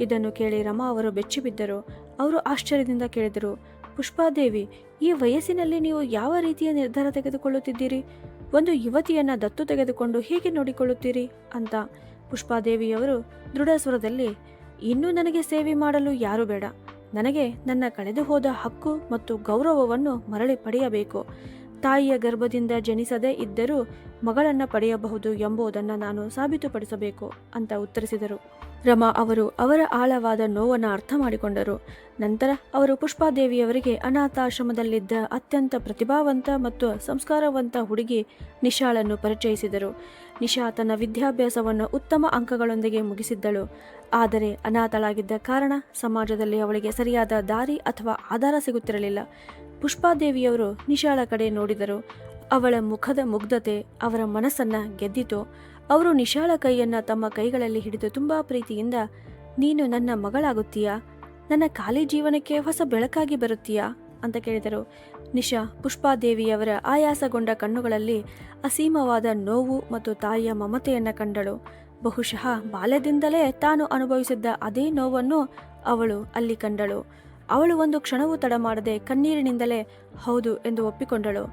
ಇದನ್ನು ಕೇಳಿ ರಮಾ ಅವರು ಬೆಚ್ಚಿಬಿದ್ದರು. ಅವರು ಆಶ್ಚರ್ಯದಿಂದ ಕೇಳಿದರು, ಪುಷ್ಪಾದೇವಿ, ಈ ವಯಸ್ಸಿನಲ್ಲಿ ನೀವು ಯಾವ ರೀತಿಯ ನಿರ್ಧಾರ ತೆಗೆದುಕೊಳ್ಳುತ್ತಿದ್ದೀರಿ? ಒಂದು ಯುವತಿಯನ್ನ ದತ್ತು ತೆಗೆದುಕೊಂಡು ಹೇಗೆ ನೋಡಿಕೊಳ್ಳುತ್ತೀರಿ ಅಂತ. ಪುಷ್ಪಾದೇವಿಯವರು ದೃಢ ಸ್ವರದಲ್ಲಿ, ಇನ್ನೂ ನನಗೆ ಸೇವೆ ಮಾಡಲು ಯಾರು ಬೇಡ. ನನಗೆ ನನ್ನ ಕಳೆದು ಹೋದ ಹಕ್ಕು ಮತ್ತು ಗೌರವವನ್ನು ಮರಳಿ ಪಡೆಯಬೇಕು. ತಾಯಿಯ ಗರ್ಭದಿಂದ ಜನಿಸದೇ ಇದ್ದರೂ ಮಗಳನ್ನು ಪಡೆಯಬಹುದು ಎಂಬುದನ್ನು ನಾನು ಸಾಬೀತುಪಡಿಸಬೇಕು ಅಂತ ಉತ್ತರಿಸಿದರು. ರಮಾ ಅವರು ಅವರ ಆಳವಾದ ನೋವನ್ನು ಅರ್ಥ ಮಾಡಿಕೊಂಡರು. ನಂತರ ಅವರು ಪುಷ್ಪಾದೇವಿಯವರಿಗೆ ಅನಾಥಾಶ್ರಮದಲ್ಲಿದ್ದ ಅತ್ಯಂತ ಪ್ರತಿಭಾವಂತ ಮತ್ತು ಸಂಸ್ಕಾರವಂತ ಹುಡುಗಿ ನಿಶಾಳನ್ನು ಪರಿಚಯಿಸಿದರು. ನಿಶಾ ತನ್ನ ವಿದ್ಯಾಭ್ಯಾಸವನ್ನು ಉತ್ತಮ ಅಂಕಗಳೊಂದಿಗೆ ಮುಗಿಸಿದ್ದಳು. ಆದರೆ ಅನಾಥಳಾಗಿದ್ದ ಕಾರಣ ಸಮಾಜದಲ್ಲಿ ಅವಳಿಗೆ ಸರಿಯಾದ ದಾರಿ ಅಥವಾ ಆಧಾರ ಸಿಗುತ್ತಿರಲಿಲ್ಲ. ಪುಷ್ಪಾದೇವಿಯವರು ನಿಶಾಳ ಕಡೆ ನೋಡಿದರು. ಅವಳ ಮುಖದ ಮುಗ್ಧತೆ ಅವರ ಮನಸ್ಸನ್ನ ಗೆದ್ದಿತು. ಅವರು ನಿಶಾಳ ಕೈಯನ್ನ ತಮ್ಮ ಕೈಗಳಲ್ಲಿ ಹಿಡಿದು ತುಂಬಾ ಪ್ರೀತಿಯಿಂದ, ನೀನು ನನ್ನ ಮಗಳಾಗುತ್ತೀಯಾ? ನನ್ನ ಖಾಲಿ ಜೀವನಕ್ಕೆ ಹೊಸ ಬೆಳಕಾಗಿ ಬರುತ್ತೀಯಾ ಅಂತ ಕೇಳಿದರು. ನಿಶಾ ಪುಷ್ಪಾದೇವಿಯವರ ಆಯಾಸಗೊಂಡ ಕಣ್ಣುಗಳಲ್ಲಿ ಅಸೀಮವಾದ ನೋವು ಮತ್ತು ತಾಯಿಯ ಮಮತೆಯನ್ನ ಕಂಡಳು. ಬಹುಶಃ ಬಾಲ್ಯದಿಂದಲೇ ತಾನು ಅನುಭವಿಸಿದ್ದ ಅದೇ ನೋವನ್ನು ಅವಳು ಅಲ್ಲಿ ಕಂಡಳು. ಅವಳು ಒಂದು ಕ್ಷಣವೂ ತಡ ಮಾಡದೆ ಕಣ್ಣೀರಿನಿಂದಲೇ ಹೌದು ಎಂದು ಒಪ್ಪಿಕೊಂಡಳು.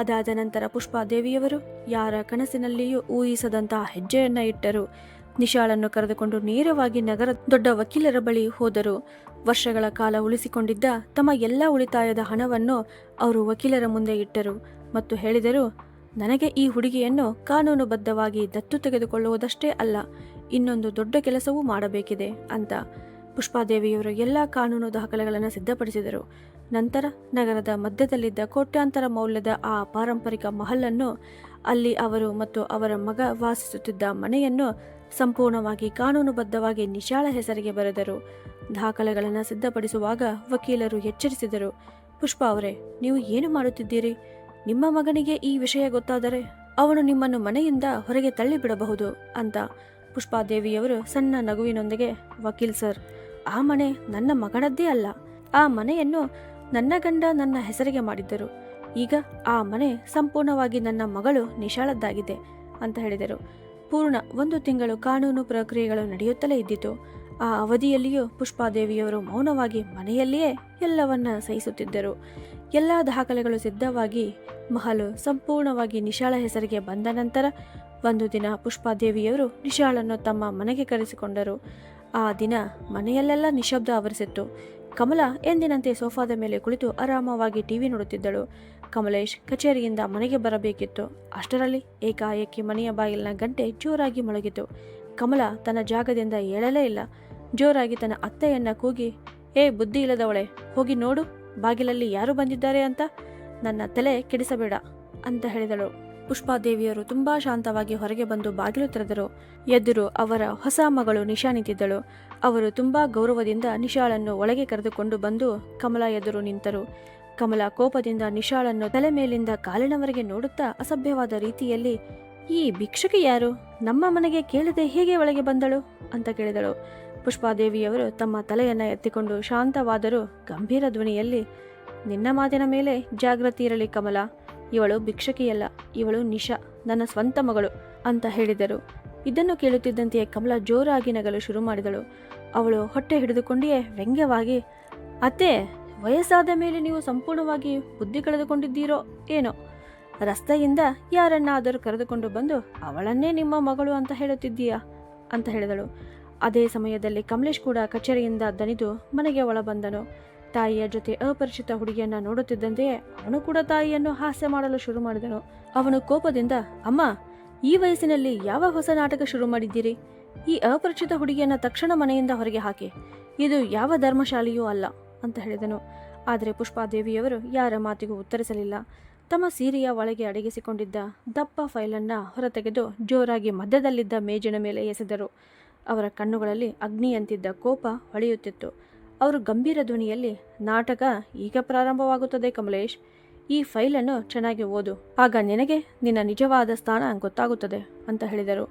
ಅದಾದ ನಂತರ ಪುಷ್ಪಾದೇವಿಯವರು ಯಾರ ಕನಸಿನಲ್ಲಿಯೂ ಊಹಿಸದಂತಹ ಹೆಜ್ಜೆಯನ್ನ ಇಟ್ಟರು. ನಿಶಾಳನ್ನು ಕರೆದುಕೊಂಡು ನೇರವಾಗಿ ನಗರದ ದೊಡ್ಡ ವಕೀಲರ ಬಳಿ ಹೋದರು. ವರ್ಷಗಳ ಕಾಲ ಉಳಿಸಿಕೊಂಡಿದ್ದ ತಮ್ಮ ಎಲ್ಲ ಉಳಿತಾಯದ ಹಣವನ್ನು ಅವರು ವಕೀಲರ ಮುಂದೆ ಇಟ್ಟರು ಮತ್ತು ಹೇಳಿದರು, ನನಗೆ ಈ ಹುಡುಗಿಯನ್ನು ಕಾನೂನುಬದ್ಧವಾಗಿ ದತ್ತು ತೆಗೆದುಕೊಳ್ಳುವುದಷ್ಟೇ ಅಲ್ಲ, ಇನ್ನೊಂದು ದೊಡ್ಡ ಕೆಲಸವೂ ಮಾಡಬೇಕಿದೆ ಅಂತ. ಪುಷ್ಪಾದೇವಿಯವರು ಎಲ್ಲ ಕಾನೂನು ದಾಖಲೆಗಳನ್ನು ಸಿದ್ಧಪಡಿಸಿದರು. ನಂತರ ನಗರದ ಮಧ್ಯದಲ್ಲಿದ್ದ ಕೋಟ್ಯಾಂತರ ಮೌಲ್ಯದ ಆ ಪಾರಂಪರಿಕ ಮಹಲನ್ನು, ಅಲ್ಲಿ ಅವರು ಮತ್ತು ಅವರ ಮಗ ವಾಸಿಸುತ್ತಿದ್ದ ಮನೆಯನ್ನು ಸಂಪೂರ್ಣವಾಗಿ ಕಾನೂನುಬದ್ಧವಾಗಿ ನಿಶಾಳ ಹೆಸರಿಗೆ ಬರೆದರು. ದಾಖಲೆಗಳನ್ನು ಸಿದ್ಧಪಡಿಸುವಾಗ ವಕೀಲರು ಎಚ್ಚರಿಸಿದರು, ಪುಷ್ಪಾ ಅವರೇ, ನೀವು ಏನು ಮಾಡುತ್ತಿದ್ದೀರಿ? ನಿಮ್ಮ ಮಗನಿಗೆ ಈ ವಿಷಯ ಗೊತ್ತಾದರೆ ಅವನು ನಿಮ್ಮನ್ನು ಮನೆಯಿಂದ ಹೊರಗೆ ತಳ್ಳಿಬಿಡಬಹುದು ಅಂತ. ಪುಷ್ಪಾದೇವಿಯವರು ಸಣ್ಣ ನಗುವಿನೊಂದಿಗೆ, ವಕೀಲ್ ಸರ್, ಆ ಮನೆ ನನ್ನ ಮಗನದ್ದೇ ಅಲ್ಲ. ಆ ಮನೆಯನ್ನು ನನ್ನ ಗಂಡ ನನ್ನ ಹೆಸರಿಗೆ ಮಾಡಿದ್ದರು. ಈಗ ಆ ಮನೆ ಸಂಪೂರ್ಣವಾಗಿ ನನ್ನ ಮಗಳು ನಿಶಾಳದ್ದಾಗಿದೆ ಅಂತ ಹೇಳಿದರು. ಪೂರ್ಣ 1 ತಿಂಗಳು ಕಾನೂನು ಪ್ರಕ್ರಿಯೆಗಳು ನಡೆಯುತ್ತಲೇ ಇದ್ದಿತು. ಆ ಅವಧಿಯಲ್ಲಿಯೂ ಪುಷ್ಪಾದೇವಿಯವರು ಮೌನವಾಗಿ ಮನೆಯಲ್ಲಿಯೇ ಎಲ್ಲವನ್ನ ಸಹಿಸುತ್ತಿದ್ದರು. ಎಲ್ಲ ದಾಖಲೆಗಳು ಸಿದ್ಧವಾಗಿ ಮಹಲು ಸಂಪೂರ್ಣವಾಗಿ ನಿಶಾಳ ಹೆಸರಿಗೆ ಬಂದ ನಂತರ ಒಂದು ದಿನ ಪುಷ್ಪಾದೇವಿಯವರು ನಿಶಾಳನ್ನು ತಮ್ಮ ಮನೆಗೆ ಕರೆಸಿಕೊಂಡರು. ಆ ದಿನ ಮನೆಯಲ್ಲೆಲ್ಲ ನಿಶಬ್ದ ಆವರಿಸಿತ್ತು. ಕಮಲಾ ಎಂದಿನಂತೆ ಸೋಫಾದ ಮೇಲೆ ಕುಳಿತು ಆರಾಮವಾಗಿ ಟಿವಿ ನೋಡುತ್ತಿದ್ದಳು. ಕಮಲೇಶ್ ಕಚೇರಿಯಿಂದ ಮನೆಗೆ ಬರಬೇಕಿತ್ತು. ಅಷ್ಟರಲ್ಲಿ ಏಕಾಏಕಿ ಮನೆಯ ಬಾಗಿಲಿನ ಗಂಟೆ ಜೋರಾಗಿ ಮೊಳಗಿತು. ಕಮಲಾ ತನ್ನ ಜಾಗದಿಂದ ಏಳಲೇ ಇಲ್ಲ. ಜೋರಾಗಿ ತನ್ನ ಅತ್ತೆಯನ್ನ ಕೂಗಿ, ಏ ಬುದ್ಧಿ ಇಲ್ಲದವಳೆ, ಹೋಗಿ ನೋಡು ಬಾಗಿಲಲ್ಲಿ ಯಾರು ಬಂದಿದ್ದಾರೆ ಅಂತ, ನನ್ನ ತಲೆ ಕೆಡಿಸಬೇಡ ಅಂತ ಹೇಳಿದಳು. ಪುಷ್ಪಾದೇವಿಯರು ತುಂಬಾ ಶಾಂತವಾಗಿ ಹೊರಗೆ ಬಂದು ಬಾಗಿಲು ತೆರೆದರು. ಎದುರು ಅವರ ಹೊಸ ಮಗಳು ನಿಶಾ ನಿಂತಿದ್ದಳು. ಅವರು ತುಂಬಾ ಗೌರವದಿಂದ ನಿಶಾಳನ್ನು ಒಳಗೆ ಕರೆದುಕೊಂಡು ಬಂದು ಕಮಲಾ ಎದುರು ನಿಂತರು. ಕಮಲಾ ಕೋಪದಿಂದ ನಿಶಾಳನ್ನು ತಲೆ ಮೇಲಿಂದ ಕಾಲಿನವರೆಗೆ ನೋಡುತ್ತಾ ಅಸಭ್ಯವಾದ ರೀತಿಯಲ್ಲಿ, ಈ ಭಿಕ್ಷುಕಿ ಯಾರು? ನಮ್ಮ ಮನೆಗೆ ಕೇಳದೆ ಹೇಗೆ ಒಳಗೆ ಬಂದಳು ಅಂತ ಕೇಳಿದಳು. ಪುಷ್ಪಾದೇವಿಯವರು ತಮ್ಮ ತಲೆಯನ್ನ ಎತ್ತಿಕೊಂಡು ಶಾಂತವಾದರೂ ಗಂಭೀರ ಧ್ವನಿಯಲ್ಲಿ, ನಿನ್ನ ಮಾತಿನ ಮೇಲೆ ಜಾಗೃತಿ ಇರಲಿ ಕಮಲಾ, ಇವಳು ಭಿಕ್ಷಕಿಯಲ್ಲ, ಇವಳು ನಿಶಾ, ನನ್ನ ಸ್ವಂತ ಮಗಳು ಅಂತ ಹೇಳಿದರು. ಇದನ್ನು ಕೇಳುತ್ತಿದ್ದಂತೆಯೇ ಕಮಲಾ ಜೋರಾಗಿ ನಗಲು ಶುರು ಮಾಡಿದಳು. ಅವಳು ಹೊಟ್ಟೆ ಹಿಡಿದುಕೊಂಡಿಯೇ ವ್ಯಂಗ್ಯವಾಗಿ, ಅತ್ತೆ, ವಯಸ್ಸಾದ ಮೇಲೆ ನೀವು ಸಂಪೂರ್ಣವಾಗಿ ಬುದ್ಧಿ ಕಳೆದುಕೊಂಡಿದ್ದೀರೋ ಏನೋ, ರಸ್ತೆಯಿಂದ ಯಾರನ್ನಾದರೂ ಕರೆದುಕೊಂಡು ಬಂದು ಅವಳನ್ನೇ ನಿಮ್ಮ ಮಗಳು ಅಂತ ಹೇಳುತ್ತಿದ್ದೀಯಾ ಅಂತ ಹೇಳಿದಳು. ಅದೇ ಸಮಯದಲ್ಲಿ ಕಮಲೇಶ್ ಕೂಡ ಕಚೇರಿಯಿಂದ ದಣಿದು ಮನೆಗೆ ಒಳಬಂದನು. ತಾಯಿಯ ಜೊತೆ ಅಪರಿಚಿತ ಹುಡುಗಿಯನ್ನ ನೋಡುತ್ತಿದ್ದಂತೆಯೇ ಅವನು ಕೂಡ ತಾಯಿಯನ್ನು ಹಾಸ್ಯ ಮಾಡಲು ಶುರು ಮಾಡಿದನು. ಅವನು ಕೋಪದಿಂದ, ಅಮ್ಮ, ಈ ವಯಸ್ಸಿನಲ್ಲಿ ಯಾವ ಹೊಸ ನಾಟಕ ಶುರು ಮಾಡಿದ್ದೀರಿ? ಈ ಅಪರಿಚಿತ ಹುಡುಗಿಯನ್ನ ತಕ್ಷಣ ಮನೆಯಿಂದ ಹೊರಗೆ ಹಾಕಿ. ಇದು ಯಾವ ಧರ್ಮಶಾಲೆಯೂ ಅಲ್ಲ ಅಂತ ಹೇಳಿದನು. ಆದರೆ ಪುಷ್ಪಾದೇವಿಯವರು ಯಾರ ಮಾತಿಗೂ ಉತ್ತರಿಸಲಿಲ್ಲ. ತಮ್ಮ ಸೀರೆಯ ಒಳಗೆ ಅಡಗಿಸಿಕೊಂಡಿದ್ದ ದಪ್ಪ ಫೈಲನ್ನು ಹೊರತೆಗೆದು ಜೋರಾಗಿ ಮಧ್ಯದಲ್ಲಿದ್ದ ಮೇಜಿನ ಮೇಲೆ ಎಸೆದರು. ಅವರ ಕಣ್ಣುಗಳಲ್ಲಿ ಅಗ್ನಿಯಂತಿದ್ದ ಕೋಪ ಹೊಳೆಯುತ್ತಿತ್ತು. ಅವರು ಗಂಭೀರ ಧ್ವನಿಯಲ್ಲಿ, ನಾಟಕ ಈಗ ಪ್ರಾರಂಭವಾಗುತ್ತದೆ ಕಮಲೇಶ್. ಈ ಫೈಲನ್ನು ಚೆನ್ನಾಗಿ ಓದು, ಆಗ ನಿನಗೆ ನಿನ್ನ ನಿಜವಾದ ಸ್ಥಾನ ಗೊತ್ತಾಗುತ್ತದೆ ಅಂತ ಹೇಳಿದರು.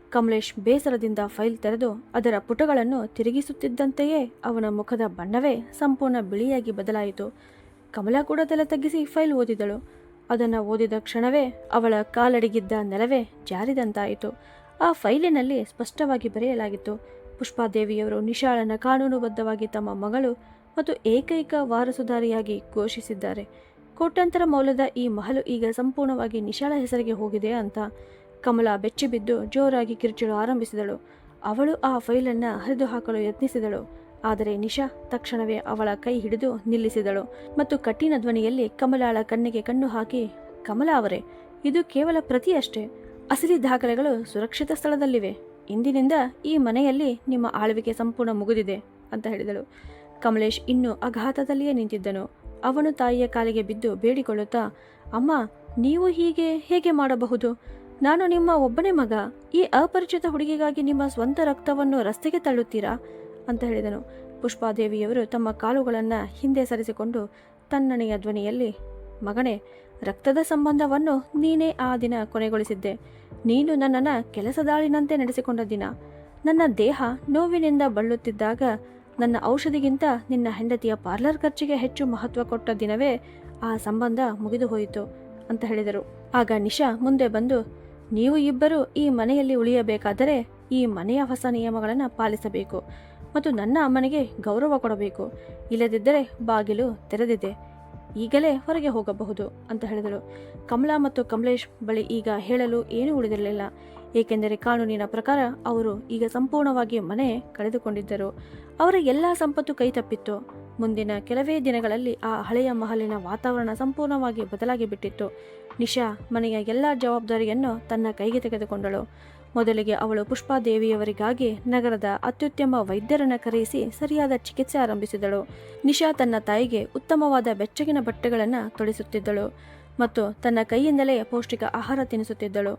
ಕಮಲೇಶ್ ಬೇಸರದಿಂದ ಫೈಲ್ ತೆರೆದು ಅದರ ಪುಟಗಳನ್ನು ತಿರುಗಿಸುತ್ತಿದ್ದಂತೆಯೇ ಅವನ ಮುಖದ ಬಣ್ಣವೇ ಸಂಪೂರ್ಣ ಬಿಳಿಯಾಗಿ ಬದಲಾಯಿತು. ಕಮಲಾ ಕೂಡ ತಲೆ ತಗ್ಗಿಸಿ ಫೈಲ್ ಓದಿದಳು. ಅದನ್ನು ಓದಿದ ಕ್ಷಣವೇ ಅವಳ ಕಾಲಡಿಗಿದ್ದ ನೆಲವೇ ಜಾರಿದಂತಾಯಿತು. ಆ ಫೈಲಿನಲ್ಲಿ ಸ್ಪಷ್ಟವಾಗಿ ಬರೆಯಲಾಗಿತ್ತು, ಪುಷ್ಪಾದೇವಿಯವರು ನಿಶಾಳನ ಕಾನೂನುಬದ್ಧವಾಗಿ ತಮ್ಮ ಮಗಳು ಮತ್ತು ಏಕೈಕ ವಾರಸುದಾರಿಯಾಗಿ ಘೋಷಿಸಿದ್ದಾರೆ. ಕೋಟ್ಯಾಂತರ ಮೌಲ್ಯದ ಈ ಮಹಲು ಈಗ ಸಂಪೂರ್ಣವಾಗಿ ನಿಶಾಳ ಹೆಸರಿಗೆ ಹೋಗಿದೆ ಅಂತ. ಕಮಲಾ ಬೆಚ್ಚಿಬಿದ್ದು ಜೋರಾಗಿ ಕಿರುಚಲು ಆರಂಭಿಸಿದಳು. ಅವಳು ಆ ಫೈಲನ್ನು ಹರಿದು ಹಾಕಲು ಯತ್ನಿಸಿದಳು. ಆದರೆ ನಿಶಾ ತಕ್ಷಣವೇ ಅವಳ ಕೈ ಹಿಡಿದು ನಿಲ್ಲಿಸಿದಳು ಮತ್ತು ಕಠಿಣ ಧ್ವನಿಯಲ್ಲಿ ಕಮಲಾಳ ಕಣ್ಣಿಗೆ ಕಣ್ಣು ಹಾಕಿ, ಕಮಲಾ ಅವರೇ, ಇದು ಕೇವಲ ಪ್ರತಿಯಷ್ಟೇ. ಅಸಲಿ ದಾಖಲೆಗಳು ಸುರಕ್ಷಿತ ಸ್ಥಳದಲ್ಲಿವೆ. ಇಂದಿನಿಂದ ಈ ಮನೆಯಲ್ಲಿ ನಿಮ್ಮ ಆಳ್ವಿಕೆ ಸಂಪೂರ್ಣ ಮುಗಿದಿದೆ ಅಂತ ಹೇಳಿದಳು. ಕಮಲೇಶ್ ಇನ್ನೂ ಅಘಾತದಲ್ಲಿಯೇ ನಿಂತಿದ್ದನು. ಅವನು ತಾಯಿಯ ಕಾಲಿಗೆ ಬಿದ್ದು ಬೇಡಿಕೊಳ್ಳುತ್ತಾ, ಅಮ್ಮ, ನೀವು ಹೀಗೆ ಹೇಗೆ ಮಾಡಬಹುದು? ನಾನು ನಿಮ್ಮ ಒಬ್ಬನೇ ಮಗ. ಈ ಅಪರಿಚಿತ ಹುಡುಗಿಗಾಗಿ ನಿಮ್ಮ ಸ್ವಂತ ರಕ್ತವನ್ನು ರಸ್ತೆಗೆ ತಳ್ಳುತ್ತೀರಾ ಅಂತ ಹೇಳಿದನು. ಪುಷ್ಪಾದೇವಿಯವರು ತಮ್ಮ ಕಾಲುಗಳನ್ನು ಹಿಂದೆ ಸರಿಸಿಕೊಂಡು ತಣ್ಣನೆಯ ಧ್ವನಿಯಲ್ಲಿ, ಮಗನೇ, ರಕ್ತದ ಸಂಬಂಧವನ್ನು ನೀನೇ ಆ ದಿನ ಕೊನೆಗೊಳಿಸಿದ್ದೆ. ನೀನು ನನ್ನನ್ನು ಕೆಲಸದಾಳಿನಂತೆ ನಡೆಸಿಕೊಂಡ ದಿನ, ನನ್ನ ದೇಹ ನೋವಿನಿಂದ ಬಳಲುತ್ತಿದ್ದಾಗ ನನ್ನ ಔಷಧಿಗಿಂತ ನಿನ್ನ ಹೆಂಡತಿಯ ಪಾರ್ಲರ್ ಖರ್ಚಿಗೆ ಹೆಚ್ಚು ಮಹತ್ವ ಕೊಟ್ಟ ದಿನವೇ ಆ ಸಂಬಂಧ ಮುಗಿದು ಹೋಯಿತು ಅಂತ ಹೇಳಿದರು. ಆಗ ನಿಶಾ ಮುಂದೆ ಬಂದು, ನೀವು ಇಬ್ಬರು ಈ ಮನೆಯಲ್ಲಿ ಉಳಿಯಬೇಕಾದರೆ ಈ ಮನೆಯ ಹೊಸ ನಿಯಮಗಳನ್ನು ಪಾಲಿಸಬೇಕು ಮತ್ತು ನನ್ನ ಅಮ್ಮನಿಗೆ ಗೌರವ ಕೊಡಬೇಕು. ಇಲ್ಲದಿದ್ದರೆ ಬಾಗಿಲು ತೆರೆದಿದೆ, ಈಗಲೇ ಹೊರಗೆ ಹೋಗಬಹುದು ಅಂತ ಹೇಳಿದಳು. ಕಮಲಾ ಮತ್ತು ಕಮಲೇಶ್ ಬಳಿ ಈಗ ಹೇಳಲು ಏನೂ ಉಳಿದಿರಲಿಲ್ಲ. ಏಕೆಂದರೆ ಕಾನೂನಿನ ಪ್ರಕಾರ ಅವರು ಈಗ ಸಂಪೂರ್ಣವಾಗಿ ಮನೆ ಕಳೆದುಕೊಂಡಿದ್ದರು. ಅವರ ಎಲ್ಲ ಸಂಪತ್ತು ಕೈತಪ್ಪಿತ್ತು. ಮುಂದಿನ ಕೆಲವೇ ದಿನಗಳಲ್ಲಿ ಆ ಹಳೆಯ ಮಹಲಿನ ವಾತಾವರಣ ಸಂಪೂರ್ಣವಾಗಿ ಬದಲಾಗಿ ಬಿಟ್ಟಿತ್ತು. ನಿಶಾ ಮನೆಯ ಎಲ್ಲ ಜವಾಬ್ದಾರಿಯನ್ನು ತನ್ನ ಕೈಗೆ ತೆಗೆದುಕೊಂಡಳು. ಮೊದಲಿಗೆ ಅವಳು ಪುಷ್ಪಾದೇವಿಯವರಿಗಾಗಿ ನಗರದ ಅತ್ಯುತ್ತಮ ವೈದ್ಯರನ್ನು ಕರೆಯಿಸಿ ಸರಿಯಾದ ಚಿಕಿತ್ಸೆ ಆರಂಭಿಸಿದಳು. ನಿಶಾ ತನ್ನ ತಾಯಿಗೆ ಉತ್ತಮವಾದ ಬೆಚ್ಚಗಿನ ಬಟ್ಟೆಗಳನ್ನು ತೊಡಿಸುತ್ತಿದ್ದಳು ಮತ್ತು ತನ್ನ ಕೈಯಿಂದಲೇ ಪೌಷ್ಟಿಕ ಆಹಾರ ತಿನ್ನಿಸುತ್ತಿದ್ದಳು.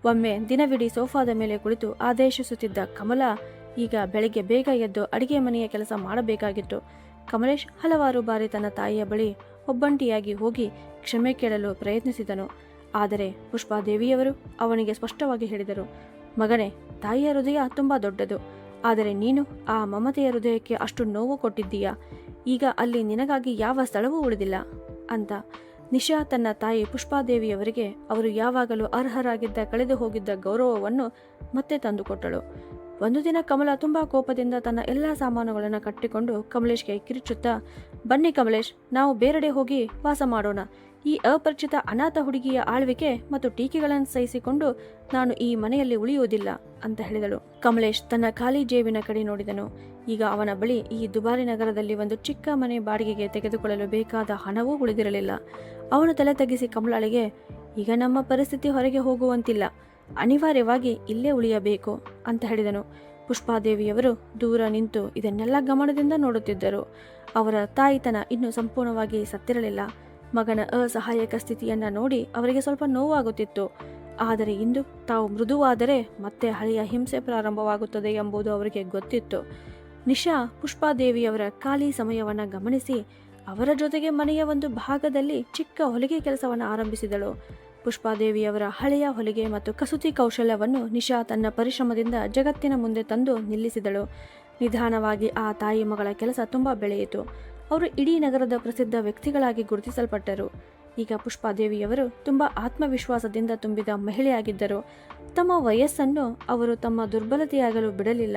ಒಮ್ಮೆ ದಿನವಿಡೀ ಸೋಫಾದ ಮೇಲೆ ಕುಳಿತು ಆದೇಶಿಸುತ್ತಿದ್ದ ಕಮಲಾ ಈಗ ಬೆಳಿಗ್ಗೆ ಬೇಗ ಎದ್ದು ಅಡಿಗೆ ಮನೆಯ ಕೆಲಸ ಮಾಡಬೇಕಾಗಿತ್ತು. ಕಮಲೇಶ್ ಹಲವಾರು ಬಾರಿ ತನ್ನ ತಾಯಿಯ ಬಳಿ ಒಬ್ಬಂಟಿಯಾಗಿ ಹೋಗಿ ಕ್ಷಮೆ ಕೇಳಲು ಪ್ರಯತ್ನಿಸಿದನು. ಆದರೆ ಪುಷ್ಪಾದೇವಿಯವರು ಅವನಿಗೆ ಸ್ಪಷ್ಟವಾಗಿ ಹೇಳಿದರು, ಮಗನೇ, ತಾಯಿಯ ಹೃದಯ ತುಂಬ ದೊಡ್ಡದು. ಆದರೆ ನೀನು ಆ ಮಮತೆಯ ಹೃದಯಕ್ಕೆ ಅಷ್ಟು ನೋವು ಕೊಟ್ಟಿದ್ದೀಯಾ. ಈಗ ಅಲ್ಲಿ ನಿನಗಾಗಿ ಯಾವ ಸ್ಥಳವೂ ಉಳಿದಿಲ್ಲ ಅಂತ. ನಿಶಾ ತನ್ನ ತಾಯಿ ಪುಷ್ಪಾದೇವಿಯವರಿಗೆ ಅವರು ಯಾವಾಗಲೂ ಅರ್ಹರಾಗಿದ್ದ ಕಳೆದು ಹೋಗಿದ್ದ ಗೌರವವನ್ನು ಮತ್ತೆ ತಂದುಕೊಟ್ಟಳು. ಒಂದು ದಿನ ಕಮಲಾ ತುಂಬ ಕೋಪದಿಂದ ತನ್ನ ಎಲ್ಲ ಸಾಮಾನುಗಳನ್ನು ಕಟ್ಟಿಕೊಂಡು ಕಮಲೇಶ್ಗೆ ಕಿರುಚುತ್ತಾ, ಬನ್ನಿ ಕಮಲೇಶ್, ನಾವು ಬೇರೆಡೆ ಹೋಗಿ ವಾಸ ಮಾಡೋಣ. ಈ ಅಪರಿಚಿತ ಅನಾಥ ಹುಡುಗಿಯ ಆಳ್ವಿಕೆ ಮತ್ತು ಟೀಕೆಗಳನ್ನು ಸಹಿಸಿಕೊಂಡು ನಾನು ಈ ಮನೆಯಲ್ಲಿ ಉಳಿಯುವುದಿಲ್ಲ ಅಂತ ಹೇಳಿದಳು. ಕಮಲೇಶ್ ತನ್ನ ಖಾಲಿ ಜೇಬಿನ ಕಡೆ ನೋಡಿದನು. ಈಗ ಅವನ ಬಳಿ ಈ ದುಬಾರಿ ನಗರದಲ್ಲಿ ಒಂದು ಚಿಕ್ಕ ಮನೆ ಬಾಡಿಗೆಗೆ ತೆಗೆದುಕೊಳ್ಳಲು ಬೇಕಾದ ಹಣವೂ ಉಳಿದಿರಲಿಲ್ಲ. ಅವನು ತಲೆ ತಗ್ಗಿಸಿ ಕಮಲಾಳಿಗೆ, ಈಗ ನಮ್ಮ ಪರಿಸ್ಥಿತಿ ಹೊರಗೆ ಹೋಗುವಂತಿಲ್ಲ, ಅನಿವಾರ್ಯವಾಗಿ ಇಲ್ಲೇ ಉಳಿಯಬೇಕು ಅಂತ ಹೇಳಿದನು. ಪುಷ್ಪಾದೇವಿಯವರು ದೂರ ನಿಂತು ಇದನ್ನೆಲ್ಲ ಗಮನದಿಂದ ನೋಡುತ್ತಿದ್ದರು. ಅವರ ತಾಯಿತನ ಇನ್ನೂ ಸಂಪೂರ್ಣವಾಗಿ ಸತ್ತಿರಲಿಲ್ಲ. ಮಗನ ಅಸಹಾಯಕ ಸ್ಥಿತಿಯನ್ನ ನೋಡಿ ಅವರಿಗೆ ಸ್ವಲ್ಪ ನೋವಾಗುತ್ತಿತ್ತು. ಆದರೆ ಇಂದು ತಾವು ಮೃದುವಾದರೆ ಮತ್ತೆ ಹಳೆಯ ಹಿಂಸೆ ಪ್ರಾರಂಭವಾಗುತ್ತದೆ ಎಂಬುದು ಅವರಿಗೆ ಗೊತ್ತಿತ್ತು. ನಿಶಾ ಪುಷ್ಪಾದೇವಿಯವರ ಖಾಲಿ ಸಮಯವನ್ನು ಗಮನಿಸಿ ಅವರ ಜೊತೆಗೆ ಮನೆಯ ಒಂದು ಭಾಗದಲ್ಲಿ ಚಿಕ್ಕ ಹೊಲಿಗೆ ಕೆಲಸವನ್ನು ಆರಂಭಿಸಿದಳು. ಪುಷ್ಪಾದೇವಿಯವರ ಹಳೆಯ ಹೊಲಿಗೆ ಮತ್ತು ಕಸೂತಿ ಕೌಶಲ್ಯವನ್ನು ನಿಶಾ ತನ್ನ ಪರಿಶ್ರಮದಿಂದ ಜಗತ್ತಿನ ಮುಂದೆ ತಂದು ನಿಲ್ಲಿಸಿದಳು. ನಿಧಾನವಾಗಿ ಆ ತಾಯಿ ಮಗಳ ಕೆಲಸ ತುಂಬ ಬೆಳೆಯಿತು. ಅವರು ಇಡೀ ನಗರದ ಪ್ರಸಿದ್ಧ ವ್ಯಕ್ತಿಗಳಾಗಿ ಗುರುತಿಸಲ್ಪಟ್ಟರು. ಈಗ ಪುಷ್ಪಾದೇವಿಯವರು ತುಂಬ ಆತ್ಮವಿಶ್ವಾಸದಿಂದ ತುಂಬಿದ ಮಹಿಳೆಯಾಗಿದ್ದರು. ತಮ್ಮ ವಯಸ್ಸನ್ನು ಅವರು ತಮ್ಮ ದುರ್ಬಲತೆಯಾಗಲು ಬಿಡಲಿಲ್ಲ.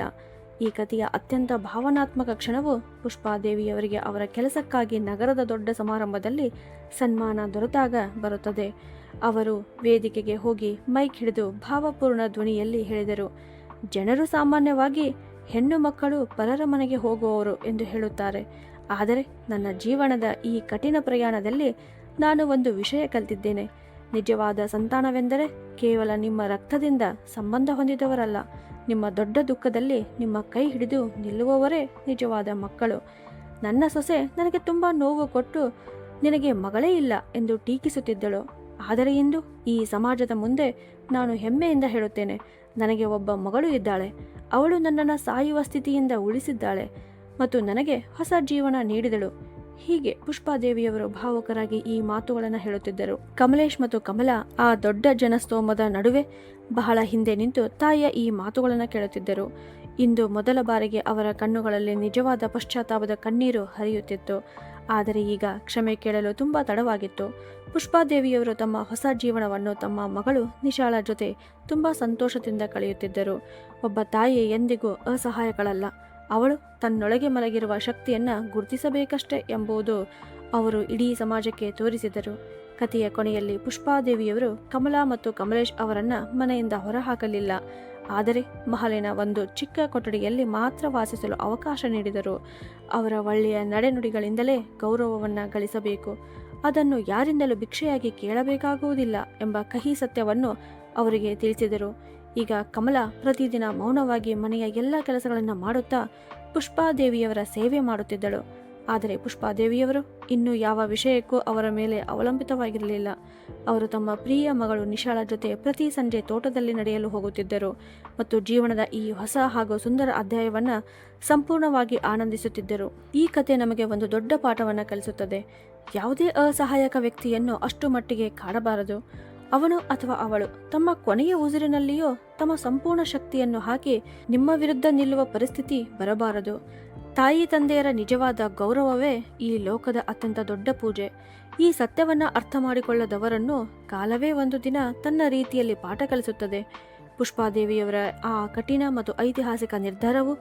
ಈ ಕಥೆಯ ಅತ್ಯಂತ ಭಾವನಾತ್ಮಕ ಕ್ಷಣವು ಪುಷ್ಪಾದೇವಿಯವರಿಗೆ ಅವರ ಕೆಲಸಕ್ಕಾಗಿ ನಗರದ ದೊಡ್ಡ ಸಮಾರಂಭದಲ್ಲಿ ಸನ್ಮಾನ ದೊರೆತಾಗ ಬರುತ್ತದೆ. ಅವರು ವೇದಿಕೆಗೆ ಹೋಗಿ ಮೈಕ್ ಹಿಡಿದು ಭಾವಪೂರ್ಣ ಧ್ವನಿಯಲ್ಲಿ ಹೇಳಿದರು, ಜನರು ಸಾಮಾನ್ಯವಾಗಿ ಹೆಣ್ಣು ಮಕ್ಕಳು ಪರರ ಮನೆಗೆ ಹೋಗುವವರು ಎಂದು ಹೇಳುತ್ತಾರೆ. ಆದರೆ ನನ್ನ ಜೀವನದ ಈ ಕಠಿಣ ಪ್ರಯಾಣದಲ್ಲಿ ನಾನು ಒಂದು ವಿಷಯ ಕಲಿತಿದ್ದೇನೆ. ನಿಜವಾದ ಸಂತಾನವೆಂದರೆ ಕೇವಲ ನಿಮ್ಮ ರಕ್ತದಿಂದ ಸಂಬಂಧ ಹೊಂದಿದವರಲ್ಲ, ನಿಮ್ಮ ದೊಡ್ಡ ದುಃಖದಲ್ಲಿ ನಿಮ್ಮ ಕೈ ಹಿಡಿದು ನಿಲ್ಲುವವರೇ ನಿಜವಾದ ಮಕ್ಕಳು. ನನ್ನ ಸೊಸೆ ನನಗೆ ತುಂಬ ನೋವು ಕೊಟ್ಟು ನಿನಗೆ ಮಗಳೇ ಇಲ್ಲ ಎಂದು ಟೀಕಿಸುತ್ತಿದ್ದಳು. ಆದರೆ ಇಂದು ಈ ಸಮಾಜದ ಮುಂದೆ ನಾನು ಹೆಮ್ಮೆಯಿಂದ ಹೇಳುತ್ತೇನೆ, ನನಗೆ ಒಬ್ಬ ಮಗಳು ಇದ್ದಾಳೆ. ಅವಳು ನನ್ನನ್ನು ಸಾಯುವ ಸ್ಥಿತಿಯಿಂದ ಉಳಿಸಿದ್ದಾಳೆ ಮತ್ತು ನನಗೆ ಹೊಸ ಜೀವನ ನೀಡಿದಳು. ಹೀಗೆ ಪುಷ್ಪಾದೇವಿಯವರು ಭಾವುಕರಾಗಿ ಈ ಮಾತುಗಳನ್ನು ಹೇಳುತ್ತಿದ್ದರು. ಕಮಲೇಶ್ ಮತ್ತು ಕಮಲಾ ಆ ದೊಡ್ಡ ಜನಸ್ತೋಮದ ನಡುವೆ ಬಹಳ ಹಿಂದೆ ನಿಂತು ತಾಯಿಯ ಈ ಮಾತುಗಳನ್ನು ಕೇಳುತ್ತಿದ್ದರು. ಇಂದು ಮೊದಲ ಬಾರಿಗೆ ಅವರ ಕಣ್ಣುಗಳಲ್ಲಿ ನಿಜವಾದ ಪಶ್ಚಾತ್ತಾಪದ ಕಣ್ಣೀರು ಹರಿಯುತ್ತಿತ್ತು. ಆದರೆ ಈಗ ಕ್ಷಮೆ ಕೇಳಲು ತುಂಬ ತಡವಾಗಿತ್ತು. ಪುಷ್ಪಾದೇವಿಯವರು ತಮ್ಮ ಹೊಸ ಜೀವನವನ್ನು ತಮ್ಮ ಮಗಳು ನಿಶಾಳ ಜೊತೆ ತುಂಬ ಸಂತೋಷದಿಂದ ಕಳೆಯುತ್ತಿದ್ದರು. ಒಬ್ಬ ತಾಯಿ ಎಂದಿಗೂ ಅಸಹಾಯಕಳಲ್ಲ. ಅವಳು ತನ್ನೊಳಗೆ ಮಲಗಿರುವ ಶಕ್ತಿಯನ್ನು ಗುರುತಿಸಬೇಕಷ್ಟೇ ಎಂಬುದು ಅವರು ಇಡೀ ಸಮಾಜಕ್ಕೆ ತೋರಿಸಿದರು. ಕಥೆಯ ಕೊನೆಯಲ್ಲಿ ಪುಷ್ಪಾದೇವಿಯವರು ಕಮಲಾ ಮತ್ತು ಕಮಲೇಶ್ ಅವರನ್ನು ಮನೆಯಿಂದ ಹೊರಹಾಕಲಿಲ್ಲ. ಆದರೆ ಮಹಲಿನ ಒಂದು ಚಿಕ್ಕ ಕೊಠಡಿಯಲ್ಲಿ ಮಾತ್ರ ವಾಸಿಸಲು ಅವಕಾಶ ನೀಡಿದರು. ಅವರ ಒಳ್ಳೆಯ ನಡೆನುಡಿಗಳಿಂದಲೇ ಗೌರವವನ್ನು ಗಳಿಸಬೇಕು, ಅದನ್ನು ಯಾರಿಂದಲೂ ಭಿಕ್ಷೆಯಾಗಿ ಕೇಳಬೇಕಾಗುವುದಿಲ್ಲ ಎಂಬ ಕಹಿ ಸತ್ಯವನ್ನು ಅವರಿಗೆ ತಿಳಿಸಿದರು. ಈಗ ಕಮಲಾ ಪ್ರತಿದಿನ ಮೌನವಾಗಿ ಮನೆಯ ಎಲ್ಲ ಕೆಲಸಗಳನ್ನು ಮಾಡುತ್ತಾ ಪುಷ್ಪಾದೇವಿಯವರ ಸೇವೆ ಮಾಡುತ್ತಿದ್ದಳು. ಆದರೆ ಪುಷ್ಪಾದೇವಿಯವರು ಇನ್ನೂ ಯಾವ ವಿಷಯಕ್ಕೂ ಅವರ ಮೇಲೆ ಅವಲಂಬಿತವಾಗಿರಲಿಲ್ಲ. ಅವರು ತಮ್ಮ ಪ್ರಿಯ ಮಗಳು ನಿಶಾಳ ಜೊತೆ ಪ್ರತಿ ಸಂಜೆ ತೋಟದಲ್ಲಿ ನಡೆಯಲು ಹೋಗುತ್ತಿದ್ದರು ಮತ್ತು ಜೀವನದ ಈ ಹೊಸ ಹಾಗೂ ಸುಂದರ ಅಧ್ಯಾಯವನ್ನು ಸಂಪೂರ್ಣವಾಗಿ ಆನಂದಿಸುತ್ತಿದ್ದರು. ಈ ಕತೆ ನಮಗೆ ಒಂದು ದೊಡ್ಡ ಪಾಠವನ್ನು ಕಲಿಸುತ್ತದೆ. ಯಾವುದೇ ಅಸಹಾಯಕ ವ್ಯಕ್ತಿಯನ್ನು ಅಷ್ಟು ಮಟ್ಟಿಗೆ ಕಾಡಬಾರದು. ಅವನು ಅಥವಾ ಅವಳು ತಮ್ಮ ಕೊನೆಯ ಉಸಿರಿನಲ್ಲಿಯೂ ತಮ್ಮ ಸಂಪೂರ್ಣ ಶಕ್ತಿಯನ್ನು ಹಾಕಿ ನಿಮ್ಮ ವಿರುದ್ಧ ನಿಲ್ಲುವ ಪರಿಸ್ಥಿತಿ ಬರಬಾರದು. ತಾಯಿ ತಂದೆಯರ ನಿಜವಾದ ಗೌರವವೇ ಈ ಲೋಕದ ಅತ್ಯಂತ ದೊಡ್ಡ ಪೂಜೆ. ಈ ಸತ್ಯವನ್ನು ಅರ್ಥ ಮಾಡಿಕೊಳ್ಳದವರನ್ನು ಕಾಲವೇ ಒಂದು ದಿನ ತನ್ನ ರೀತಿಯಲ್ಲಿ ಪಾಠ ಕಲಿಸುತ್ತದೆ. ಪುಷ್ಪಾದೇವಿಯವರ ಆ ಕಠಿಣ ಮತ್ತು ಐತಿಹಾಸಿಕ ನಿರ್ಧಾರವು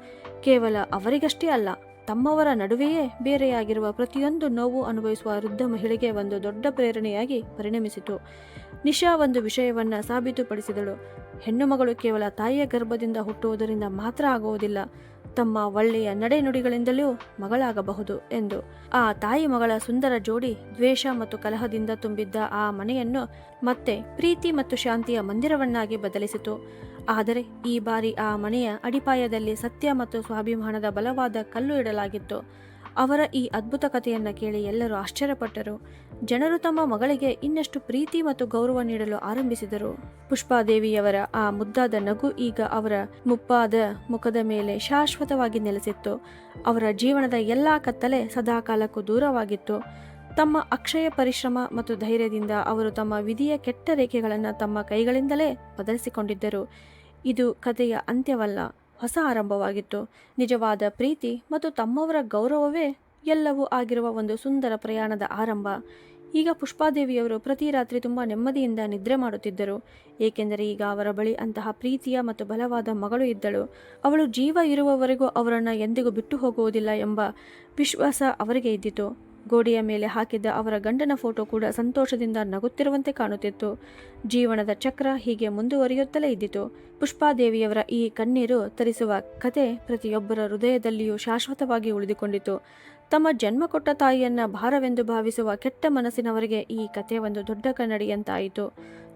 ಕೇವಲ ಅವರಿಗಷ್ಟೇ ಅಲ್ಲ, ತಮ್ಮವರ ನಡುವೆಯೇ ಬೇರೆಯಾಗಿರುವ ಪ್ರತಿಯೊಂದು ನೋವು ಅನುಭವಿಸುವ ವೃದ್ಧ ಮಹಿಳೆಗೆ ಒಂದು ದೊಡ್ಡ ಪ್ರೇರಣೆಯಾಗಿ ಪರಿಣಮಿಸಿತು. ನಿಶಾ ಒಂದು ವಿಷಯವನ್ನು ಸಾಬೀತುಪಡಿಸಿದಳು. ಹೆಣ್ಣು ಮಗಳು ಕೇವಲ ತಾಯಿಯ ಗರ್ಭದಿಂದ ಹುಟ್ಟುವುದರಿಂದ ಮಾತ್ರ ಆಗುವುದಿಲ್ಲ, ತಮ್ಮ ಒಳ್ಳೆಯ ನಡೆನುಡಿಗಳಿಂದಲೂ ಮಗಳಾಗಬಹುದು ಎಂದು. ಆ ತಾಯಿ ಮಗಳ ಸುಂದರ ಜೋಡಿ ದ್ವೇಷ ಮತ್ತು ಕಲಹದಿಂದ ತುಂಬಿದ್ದ ಆ ಮನೆಯನ್ನು ಮತ್ತೆ ಪ್ರೀತಿ ಮತ್ತು ಶಾಂತಿಯ ಮಂದಿರವನ್ನಾಗಿ ಬದಲಿಸಿತು. ಆದರೆ ಈ ಬಾರಿ ಆ ಮನೆಯ ಅಡಿಪಾಯದಲ್ಲಿ ಸತ್ಯ ಮತ್ತು ಸ್ವಾಭಿಮಾನದ ಬಲವಾದ ಕಲ್ಲು ಇಡಲಾಗಿತ್ತು. ಅವರ ಈ ಅದ್ಭುತ ಕಥೆಯನ್ನು ಕೇಳಿ ಎಲ್ಲರೂ ಆಶ್ಚರ್ಯಪಟ್ಟರು. ಜನರು ತಮ್ಮ ಮಗಳಿಗೆ ಇನ್ನಷ್ಟು ಪ್ರೀತಿ ಮತ್ತು ಗೌರವ ನೀಡಲು ಆರಂಭಿಸಿದರು. ಪುಷ್ಪಾದೇವಿಯವರ ಆ ಮುದ್ದಾದ ನಗು ಈಗ ಅವರ ಮುಪ್ಪಾದ ಮುಖದ ಮೇಲೆ ಶಾಶ್ವತವಾಗಿ ನೆಲೆಸಿತ್ತು. ಅವರ ಜೀವನದ ಎಲ್ಲಾ ಕತ್ತಲೆ ಸದಾಕಾಲಕ್ಕೂ ದೂರವಾಗಿತ್ತು. ತಮ್ಮ ಅಕ್ಷಯ ಪರಿಶ್ರಮ ಮತ್ತು ಧೈರ್ಯದಿಂದ ಅವರು ತಮ್ಮ ವಿಧಿಯ ಕೆಟ್ಟ ರೇಖೆಗಳನ್ನು ತಮ್ಮ ಕೈಗಳಿಂದಲೇ ಬದಲಿಸಿಕೊಂಡಿದ್ದರು. ಇದು ಕಥೆಯ ಅಂತ್ಯವಲ್ಲ, ಹೊಸ ಆರಂಭವಾಗಿತ್ತು. ನಿಜವಾದ ಪ್ರೀತಿ ಮತ್ತು ತಮ್ಮವರ ಗೌರವವೇ ಎಲ್ಲವೂ ಆಗಿರುವ ಒಂದು ಸುಂದರ ಪ್ರಯಾಣದ ಆರಂಭ. ಈಗ ಪುಷ್ಪಾದೇವಿಯವರು ಪ್ರತಿ ರಾತ್ರಿ ತುಂಬ ನೆಮ್ಮದಿಯಿಂದ ನಿದ್ರೆ ಮಾಡುತ್ತಿದ್ದರು, ಏಕೆಂದರೆ ಈಗ ಅವರ ಬಳಿ ಅಂತಹ ಪ್ರೀತಿಯ ಮತ್ತು ಬಲವಾದ ಮಗಳು ಇದ್ದಳು. ಅವಳು ಜೀವ ಇರುವವರೆಗೂ ಅವರನ್ನು ಎಂದಿಗೂ ಬಿಟ್ಟು ಹೋಗುವುದಿಲ್ಲ ಎಂಬ ವಿಶ್ವಾಸ ಅವರಿಗೆ ಇದ್ದಿತು. ಗೋಡೆಯ ಮೇಲೆ ಹಾಕಿದ್ದ ಅವರ ಗಂಡನ ಫೋಟೋ ಕೂಡ ಸಂತೋಷದಿಂದ ನಗುತ್ತಿರುವಂತೆ ಕಾಣುತ್ತಿತ್ತು. ಜೀವನದ ಚಕ್ರ ಹೀಗೆ ಮುಂದುವರಿಯುತ್ತಲೇ ಇದ್ದಿತು. ಪುಷ್ಪಾದೇವಿಯವರ ಈ ಕಣ್ಣೀರು ತರಿಸುವ ಕತೆ ಪ್ರತಿಯೊಬ್ಬರ ಹೃದಯದಲ್ಲಿಯೂ ಶಾಶ್ವತವಾಗಿ ಉಳಿದುಕೊಂಡಿತು. ತಮ್ಮ ಜನ್ಮ ಕೊಟ್ಟ ತಾಯಿಯನ್ನ ಭಾರವೆಂದು ಭಾವಿಸುವ ಕೆಟ್ಟ ಮನಸ್ಸಿನವರಿಗೆ ಈ ಕತೆ ಒಂದು ದೊಡ್ಡ ಕನ್ನಡಿಯಂತಾಯಿತು.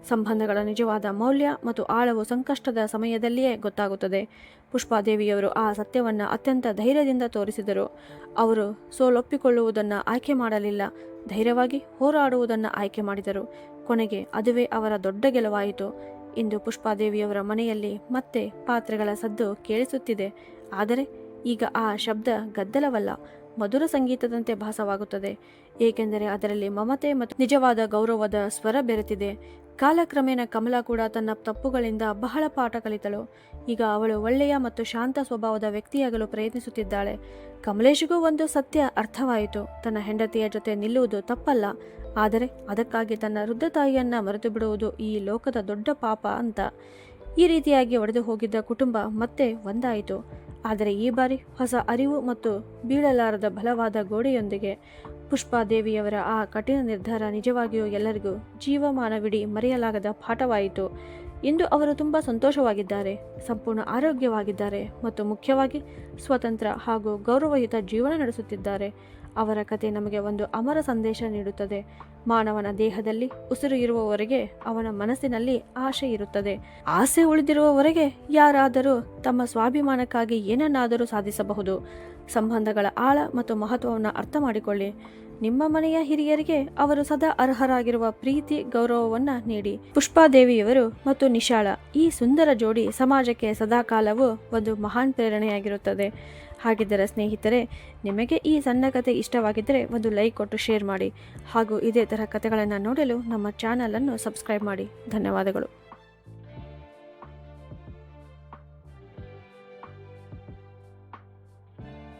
ಸಂಬಂಧಗಳ ನಿಜವಾದ ಮೌಲ್ಯ ಮತ್ತು ಆಳವು ಸಂಕಷ್ಟದ ಸಮಯದಲ್ಲಿಯೇ ಗೊತ್ತಾಗುತ್ತದೆ. ಪುಷ್ಪಾದೇವಿಯವರು ಆ ಸತ್ಯವನ್ನು ಅತ್ಯಂತ ಧೈರ್ಯದಿಂದ ತೋರಿಸಿದರು. ಅವರು ಸೋಲೊಪ್ಪಿಕೊಳ್ಳುವುದನ್ನು ಆಯ್ಕೆ ಮಾಡಲಿಲ್ಲ, ಧೈರ್ಯವಾಗಿ ಹೋರಾಡುವುದನ್ನು ಆಯ್ಕೆ ಮಾಡಿದರು. ಕೊನೆಗೆ ಅದುವೇ ಅವರ ದೊಡ್ಡ ಗೆಲುವಾಯಿತು. ಇಂದು ಪುಷ್ಪಾದೇವಿಯವರ ಮನೆಯಲ್ಲಿ ಮತ್ತೆ ಪಾತ್ರೆಗಳ ಸದ್ದು ಕೇಳಿಸುತ್ತಿದೆ. ಆದರೆ ಈಗ ಆ ಶಬ್ದ ಗದ್ದಲವಲ್ಲ, ಮಧುರ ಸಂಗೀತದಂತೆ ಭಾಸವಾಗುತ್ತದೆ, ಏಕೆಂದರೆ ಅದರಲ್ಲಿ ಮಮತೆ ಮತ್ತು ನಿಜವಾದ ಗೌರವದ ಸ್ವರ ಬೆರೆತಿದೆ. ಕಾಲಕ್ರಮೇಣ ಕಮಲಾ ಕೂಡ ತನ್ನ ತಪ್ಪುಗಳಿಂದ ಬಹಳ ಪಾಠ ಕಲಿತಳು. ಈಗ ಅವಳು ಒಳ್ಳೆಯ ಮತ್ತು ಶಾಂತ ಸ್ವಭಾವದ ವ್ಯಕ್ತಿಯಾಗಲು ಪ್ರಯತ್ನಿಸುತ್ತಿದ್ದಾಳೆ. ಕಮಲೇಶ್ಗೂ ಒಂದು ಸತ್ಯ ಅರ್ಥವಾಯಿತು. ತನ್ನ ಹೆಂಡತಿಯ ಜೊತೆ ನಿಲ್ಲುವುದು ತಪ್ಪಲ್ಲ, ಆದರೆ ಅದಕ್ಕಾಗಿ ತನ್ನ ವೃದ್ಧ ತಾಯಿಯನ್ನ ಮರೆತು ಬಿಡುವುದು ಈ ಲೋಕದ ದೊಡ್ಡ ಪಾಪ ಅಂತ. ಈ ರೀತಿಯಾಗಿ ಒಡೆದು ಹೋಗಿದ್ದ ಕುಟುಂಬ ಮತ್ತೆ ಒಂದಾಯಿತು. ಆದರೆ ಈ ಬಾರಿ ಹೊಸ ಅರಿವು ಮತ್ತು ಬೀಳಲಾರದ ಬಲವಾದ ಗೋಡೆಯೊಂದಿಗೆ ಪುಷ್ಪಾದೇವಿಯವರ ಆ ಕಠಿಣ ನಿರ್ಧಾರ ನಿಜವಾಗಿಯೂ ಎಲ್ಲರಿಗೂ ಜೀವಮಾನವಿಡೀ ಮರೆಯಲಾಗದ ಪಾಠವಾಯಿತು. ಇಂದು ಅವರು ತುಂಬ ಸಂತೋಷವಾಗಿದ್ದಾರೆ, ಸಂಪೂರ್ಣ ಆರೋಗ್ಯವಾಗಿದ್ದಾರೆ ಮತ್ತು ಮುಖ್ಯವಾಗಿ ಸ್ವತಂತ್ರ ಹಾಗೂ ಗೌರವಯುತ ಜೀವನ ನಡೆಸುತ್ತಿದ್ದಾರೆ. ಅವರ ಕತೆ ನಮಗೆ ಒಂದು ಅಮರ ಸಂದೇಶ ನೀಡುತ್ತದೆ. ಮಾನವನ ದೇಹದಲ್ಲಿ ಉಸಿರು ಇರುವವರೆಗೆ ಅವನ ಮನಸ್ಸಿನಲ್ಲಿ ಆಸೆ ಇರುತ್ತದೆ. ಆಸೆ ಉಳಿದಿರುವವರೆಗೆ ಯಾರಾದರೂ ತಮ್ಮ ಸ್ವಾಭಿಮಾನಕ್ಕಾಗಿ ಏನನ್ನಾದರೂ ಸಾಧಿಸಬಹುದು. ಸಂಬಂಧಗಳ ಆಳ ಮತ್ತು ಮಹತ್ವವನ್ನು ಅರ್ಥ ಮಾಡಿಕೊಳ್ಳಿ. ನಿಮ್ಮ ಮನೆಯ ಹಿರಿಯರಿಗೆ ಅವರು ಸದಾ ಅರ್ಹರಾಗಿರುವ ಪ್ರೀತಿ ಗೌರವವನ್ನು ನೀಡಿ. ಪುಷ್ಪಾದೇವಿಯವರು ಮತ್ತು ನಿಶಾಳ ಈ ಸುಂದರ ಜೋಡಿ ಸಮಾಜಕ್ಕೆ ಸದಾಕಾಲವೂ ಒಂದು ಮಹಾನ್ ಪ್ರೇರಣೆಯಾಗಿರುತ್ತದೆ. ಹಾಗಿದ್ದರೆ ಸ್ನೇಹಿತರೆ, ನಿಮಗೆ ಈ ಸಣ್ಣ ಕತೆ ಇಷ್ಟವಾಗಿದ್ದರೆ ಒಂದು ಲೈಕ್ ಕೊಟ್ಟು ಶೇರ್ ಮಾಡಿ ಹಾಗೂ ಇದೇ ಥರ ಕಥೆಗಳನ್ನು ನೋಡಲು ನಮ್ಮ ಚಾನಲನ್ನು ಸಬ್ಸ್ಕ್ರೈಬ್ ಮಾಡಿ. ಧನ್ಯವಾದಗಳು.